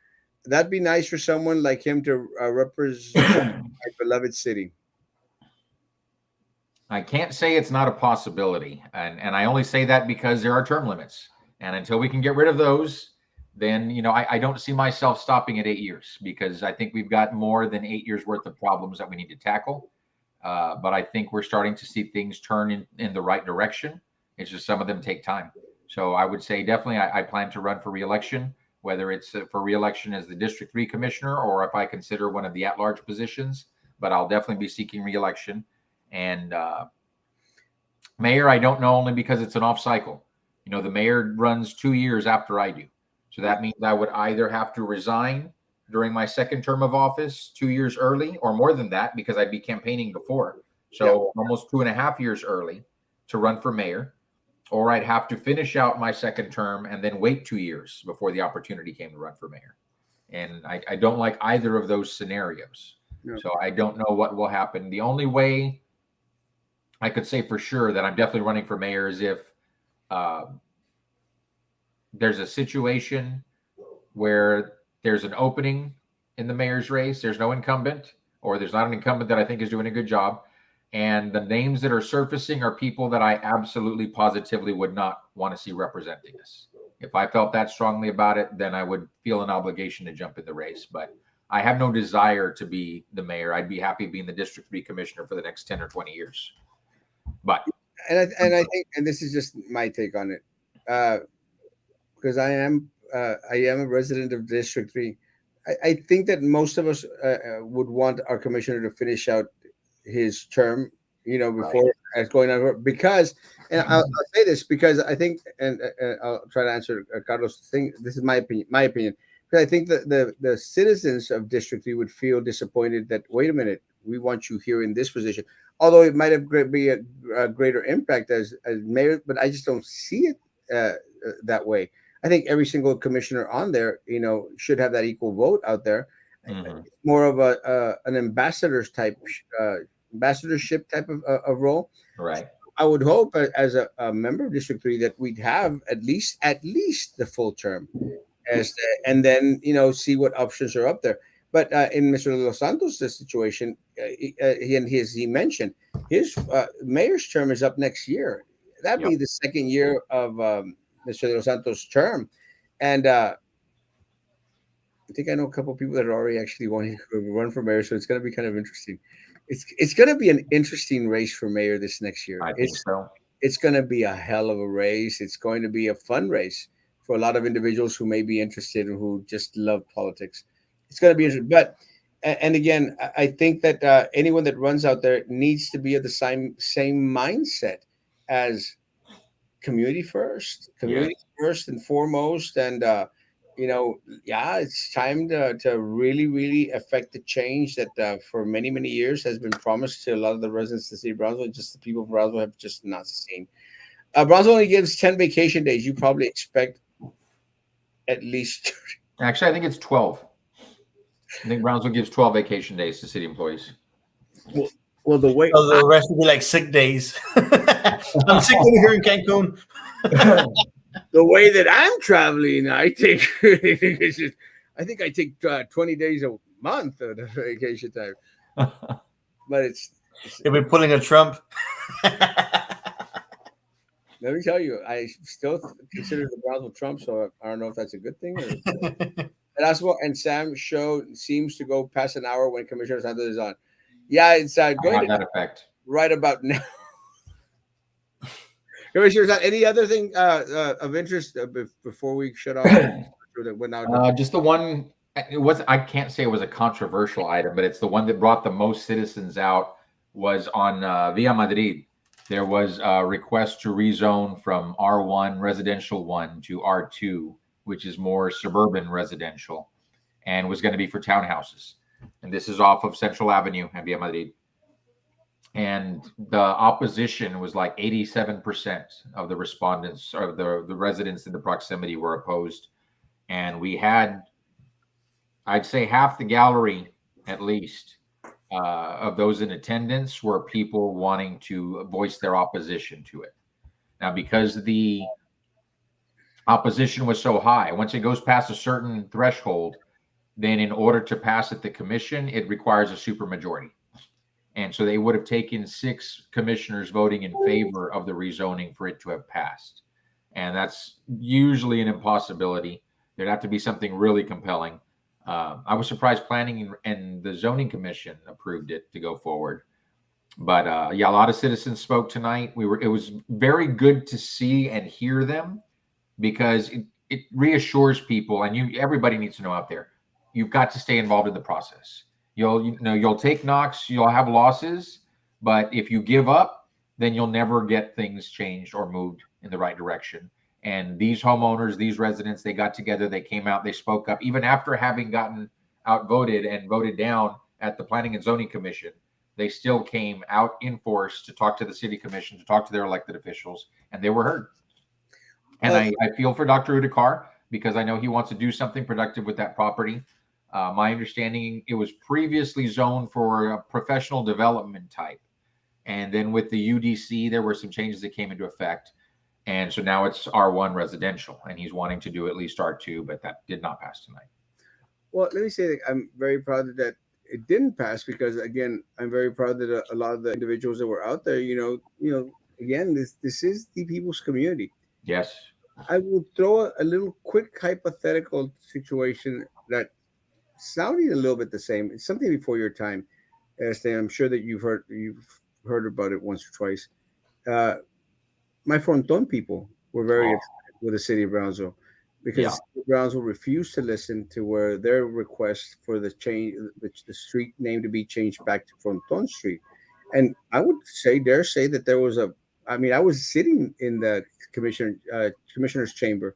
That'd be nice for someone like him to represent our beloved city. I can't say it's not a possibility, and I only say that because there are term limits, and until we can get rid of those, then I don't see myself stopping at 8 years, because I think we've got more than 8 years worth of problems that we need to tackle. But I think we're starting to see things turn in the right direction. It's just some of them take time. So I would say definitely I plan to run for re-election, whether it's for re-election as the District 3 commissioner or if I consider one of the at-large positions. But I'll definitely be seeking re-election. And mayor, I don't know, only because it's an off cycle. The mayor runs 2 years after I do. So that means I would either have to resign during my second term of office 2 years early, or more than that, because I'd be campaigning before. So almost 2.5 years early to run for mayor, or I'd have to finish out my second term and then wait 2 years before the opportunity came to run for mayor. And I don't like either of those scenarios. No. So I don't know what will happen. The only way I could say for sure that I'm definitely running for mayor is if there's a situation where there's an opening in the mayor's race, there's no incumbent, or there's not an incumbent that I think is doing a good job, and the names that are surfacing are people that I absolutely positively would not want to see representing us. If I felt that strongly about it, then I would feel an obligation to jump in the race. But I have no desire to be the mayor. I'd be happy being the District 3 commissioner for the next 10 or 20 years. But I think, and this is just my take on it, because I am a resident of District 3. I think that most of us would want our commissioner to finish out his term, before going on, because, and I'll say this because I think, and I'll try to answer Carlos' thing. This is my opinion, because I think that the citizens of District 3 would feel disappointed that, wait a minute, we want you here in this position, although it might have be a greater impact as mayor, but I just don't see it that way. I think every single commissioner on there, should have that equal vote out there. Mm-hmm. More of an ambassadorship type of role. Right. I would hope as a member of District 3 that we'd have at least the full term, and then see what options are up there. But in Mr. Los Santos' situation, he mentioned his mayor's term is up next year. That'd be the second year of Mr. Los Santos' term, and I think I know a couple of people that are already actually wanting to run for mayor. So it's going to be kind of interesting. It's going to be an interesting race for mayor this next year. I think so. It's going to be a hell of a race. It's going to be a fun race for a lot of individuals who may be interested and who just love politics. It's going to be interesting. But, and again, I think that anyone that runs out there needs to be of the same mindset as community first and foremost. And, it's time to really, really affect the change that for many, many years has been promised to a lot of the residents of the city of Brownsville. Just the people of Brownsville have just not seen. Brownsville only gives 10 vacation days. You probably expect at least. Actually, I think it's 12. I think Brownsville gives 12 vacation days to city employees. Well, the way the rest would be like sick days. I'm sick over here in Cancun. The way that I'm traveling, I think I take 20 days a month of vacation time. But you'll be pulling a Trump. Let me tell you, I still consider the Brownsville Trump, so I don't know if that's a good thing. Erasmo and Sam's show seems to go past an hour when Commissioner Santos is on. Yeah, it's going to that effect right about now. Commissioners, any other thing of interest before we shut off that went out? Just the one. It was. I can't say it was a controversial item, but it's the one that brought the most citizens out. Was on Via Madrid. There was a request to rezone from R1 residential 1 to R2, which is more suburban residential, and was going to be for townhouses. And this is off of Central Avenue and Via Madrid. And the opposition was like 87% of the respondents or the residents in the proximity were opposed. And we had, I'd say, half the gallery at least of those in attendance were people wanting to voice their opposition to it. Now, because the opposition was so high, once it goes past a certain threshold, then in order to pass at the commission, it requires a supermajority. And so they would have taken 6 commissioners voting in favor of the rezoning for it to have passed. And that's usually an impossibility. There'd have to be something really compelling. I was surprised planning and the zoning commission approved it to go forward. But yeah, a lot of citizens spoke tonight. It was very good to see and hear them, because it reassures people, and everybody needs to know out there, you've got to stay involved in the process. You'll take knocks, you'll have losses, but if you give up, then you'll never get things changed or moved in the right direction. And these homeowners, these residents, they got together, they came out, they spoke up, even after having gotten outvoted and voted down at the Planning and Zoning Commission. They still came out in force to talk to the city commission, to talk to their elected officials, and they were heard. And I feel for Dr. Udakar, because I know he wants to do something productive with that property. My understanding, it was previously zoned for a professional development type. And then with the UDC, there were some changes that came into effect. And so now it's R1 residential, and he's wanting to do at least R2, but that did not pass tonight. Well, let me say that I'm very proud that it didn't pass, because again, I'm very proud that a lot of the individuals that were out there, again, this is the people's community. Yes. I will throw a little quick hypothetical situation that sounding a little bit the same. It's something before your time, Stan. I'm sure that you've heard about it once or twice. My Fronton people were very upset with the city of Brownsville, because Brownsville refused to listen to where their request for the change, the street name to be changed back to Fronton Street. And I would dare say that there was I was sitting in the commissioner's chamber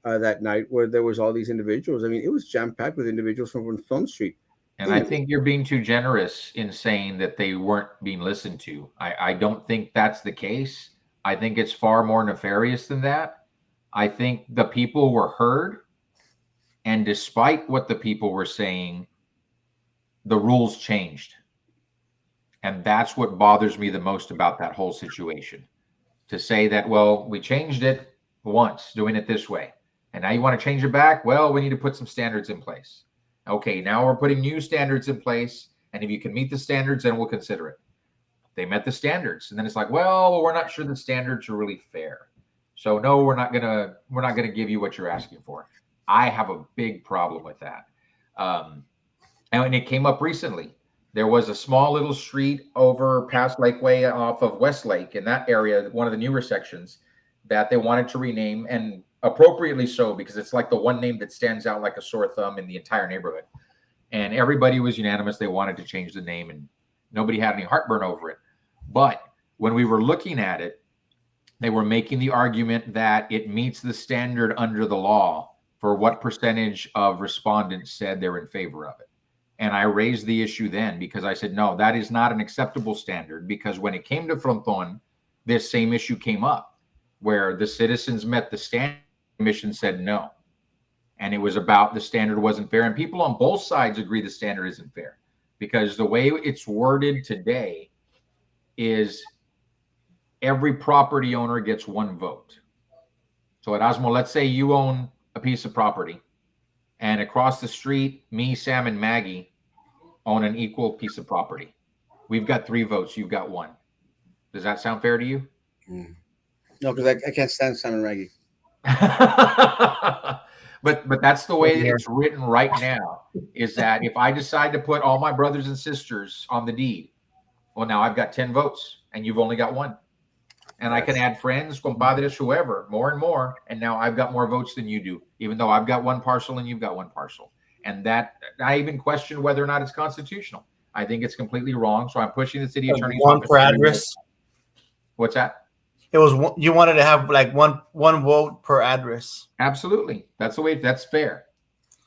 that night where there was all these individuals. I mean, it was jam packed with individuals from Fronton Street. And I think you're being too generous in saying that they weren't being listened to. I don't think that's the case. I think it's far more nefarious than that. I think the people were heard, and despite what the people were saying, the rules changed. And that's what bothers me the most about that whole situation. To say that, well, we changed it once, doing it this way, and now you want to change it back? Well, we need to put some standards in place. Okay, now we're putting new standards in place, and if you can meet the standards, then we'll consider it. They met the standards, and then it's like, well, we're not sure the standards are really fair, so no, we're not gonna give you what you're asking for. I have a big problem with that. And it came up recently. There was a small little street over past Lakeway off of Westlake, in that area, one of the newer sections, that they wanted to rename, and appropriately so, because it's like the one name that stands out like a sore thumb in the entire neighborhood. And everybody was unanimous. They wanted to change the name, and nobody had any heartburn over it. But when we were looking at it, they were making the argument that it meets the standard under the law for what percentage of respondents said they're in favor of it. And I raised the issue then, because I said, no, that is not an acceptable standard, because when it came to Fronton, this same issue came up where the citizens met the standard, the commission said no. And it was about the standard wasn't fair. And people on both sides agree the standard isn't fair, because the way it's worded today is every property owner gets one vote. So Erasmo, let's say you own a piece of property, and across the street, me, Sam, and Maggie own an equal piece of property. We've got 3 votes. You've got 1. Does that sound fair to you? No, because I can't stand Sam and Maggie. But that's the way it's written right now, is that if I decide to put all my brothers and sisters on the deed, well, now I've got 10 votes and you've only got 1. And I can add friends, compadres, whoever, more and more. And now I've got more votes than you do, even though I've got one parcel and you've got one parcel. And that I even question whether or not it's constitutional. I think it's completely wrong. So I'm pushing the city attorney's one office. per address. What's that? It was you wanted to have like one vote per address. Absolutely. That's the way. That's fair.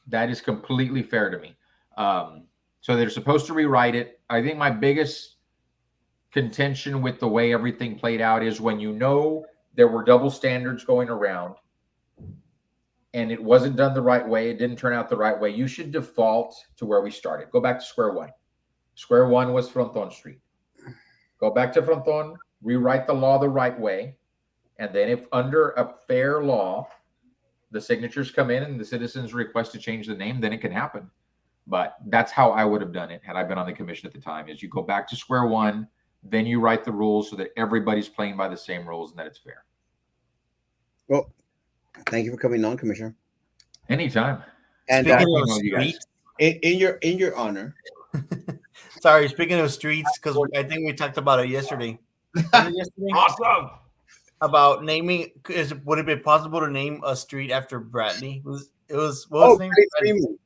That is completely fair to me. So they're supposed to rewrite it. I think my biggest contention with the way everything played out is when you know there were double standards going around and it wasn't done the right way, it didn't turn out the right way, you should default to where we started. Go back to square one. Square one was Fronton Street. Go back to Fronton, rewrite the law the right way, and then if under a fair law the signatures come in and the citizens request to change the name, then it can happen. But that's how I would have done it had I been on the commission at the time, is you go back to square one, then you write the rules so that everybody's playing by the same rules and that it's fair. Well, thank you for coming on, Commissioner. Anytime. And speaking of streets, in your honor. Sorry, speaking of streets, because I think we talked about it yesterday. Awesome. About naming, would it be possible to name a street after Bradley? It was what was his name? Bradley Freeman.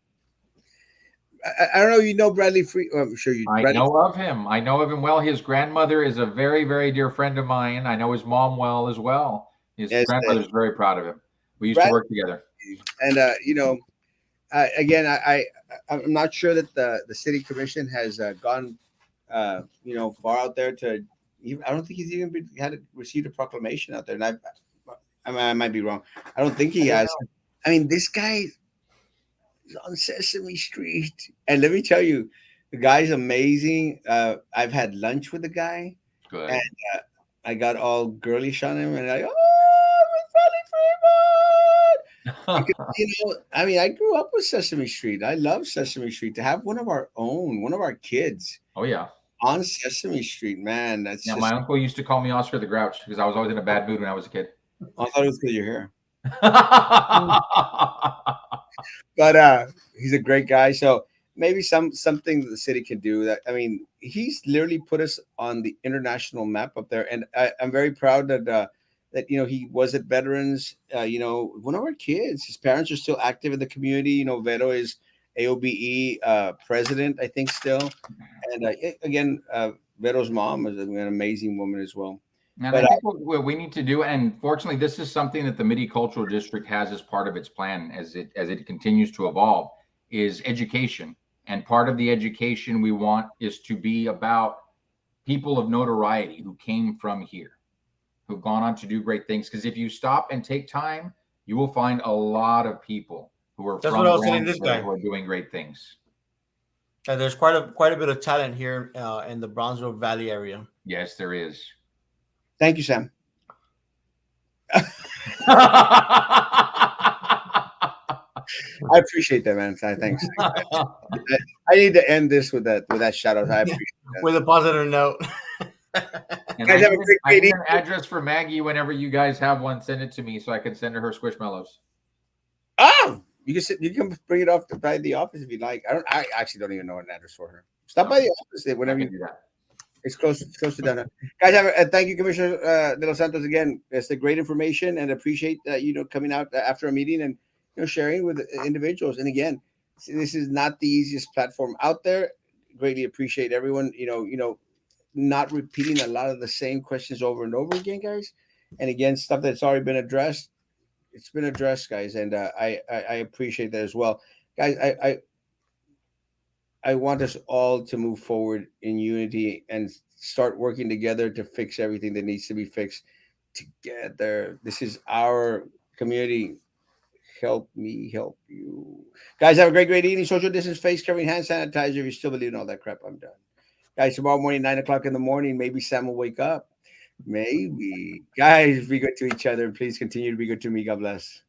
I don't know. You know Bradley Freeman? I'm sure you. I know of him. I know of him well. His grandmother is a very, very dear friend of mine. I know his mom well as well. His grandmother's very proud of him. We used to work together. And I'm not sure that the city commission has gone far out there to. I don't think he's even received a proclamation out there, and I might be wrong. I don't think he has. I mean, this guy is on Sesame Street, and let me tell you, the guy's amazing. I've had lunch with the guy, Good. And I got all girlish on him, and I mean, I grew up with Sesame Street. I love Sesame Street. To have one of our own, one of our kids. Oh yeah. On Sesame Street, man. That's my uncle used to call me Oscar the Grouch because I was always in a bad mood when I was a kid. I thought it was because of your hair. But he's a great guy. So maybe something that the city can do. That, I mean, he's literally put us on the international map up there, and I'm very proud that he was at Veterans. One of our kids, his parents are still active in the community. Vero is AOBE president, I think, still. And again, Vero's mom is an amazing woman as well. And I think what we need to do, and fortunately, this is something that the Midi Cultural District has as part of its plan as it continues to evolve, is education. And part of the education we want is to be about people of notoriety who came from here, who've gone on to do great things. Because if you stop and take time, you will find a lot of people who are who are doing great things. There's quite a bit of talent here in the Brownsville Valley area. Yes, there is. Thank you, Sam. I appreciate that, man. Thanks. I need to end this with that shout out. I appreciate that. With a positive note. And I have an address for Maggie. Whenever you guys have one, send it to me so I can send her Squishmallows. Oh, you can bring it off by the office if you like. I actually don't even know an address for her. Stop by the office whenever you do that. It's close to done. Guys, thank you, Commissioner De Los Santos. Again, it's the great information, and appreciate coming out after a meeting and sharing with individuals. And again, this is not the easiest platform out there. Greatly appreciate everyone. Not repeating a lot of the same questions over and over again, guys. And again, stuff that's already been addressed. It's been addressed, guys, and I appreciate that as well, guys. I want us all to move forward in unity and start working together to fix everything that needs to be fixed together. This is our community. Help me help you. Guys, have a great evening. Social distance, face covering, hand sanitizer. If you still believe in all that crap, I'm done. Guys, tomorrow morning, 9:00 in the morning, maybe Sam will wake up. Maybe. Guys, be good to each other. And please continue to be good to me. God bless.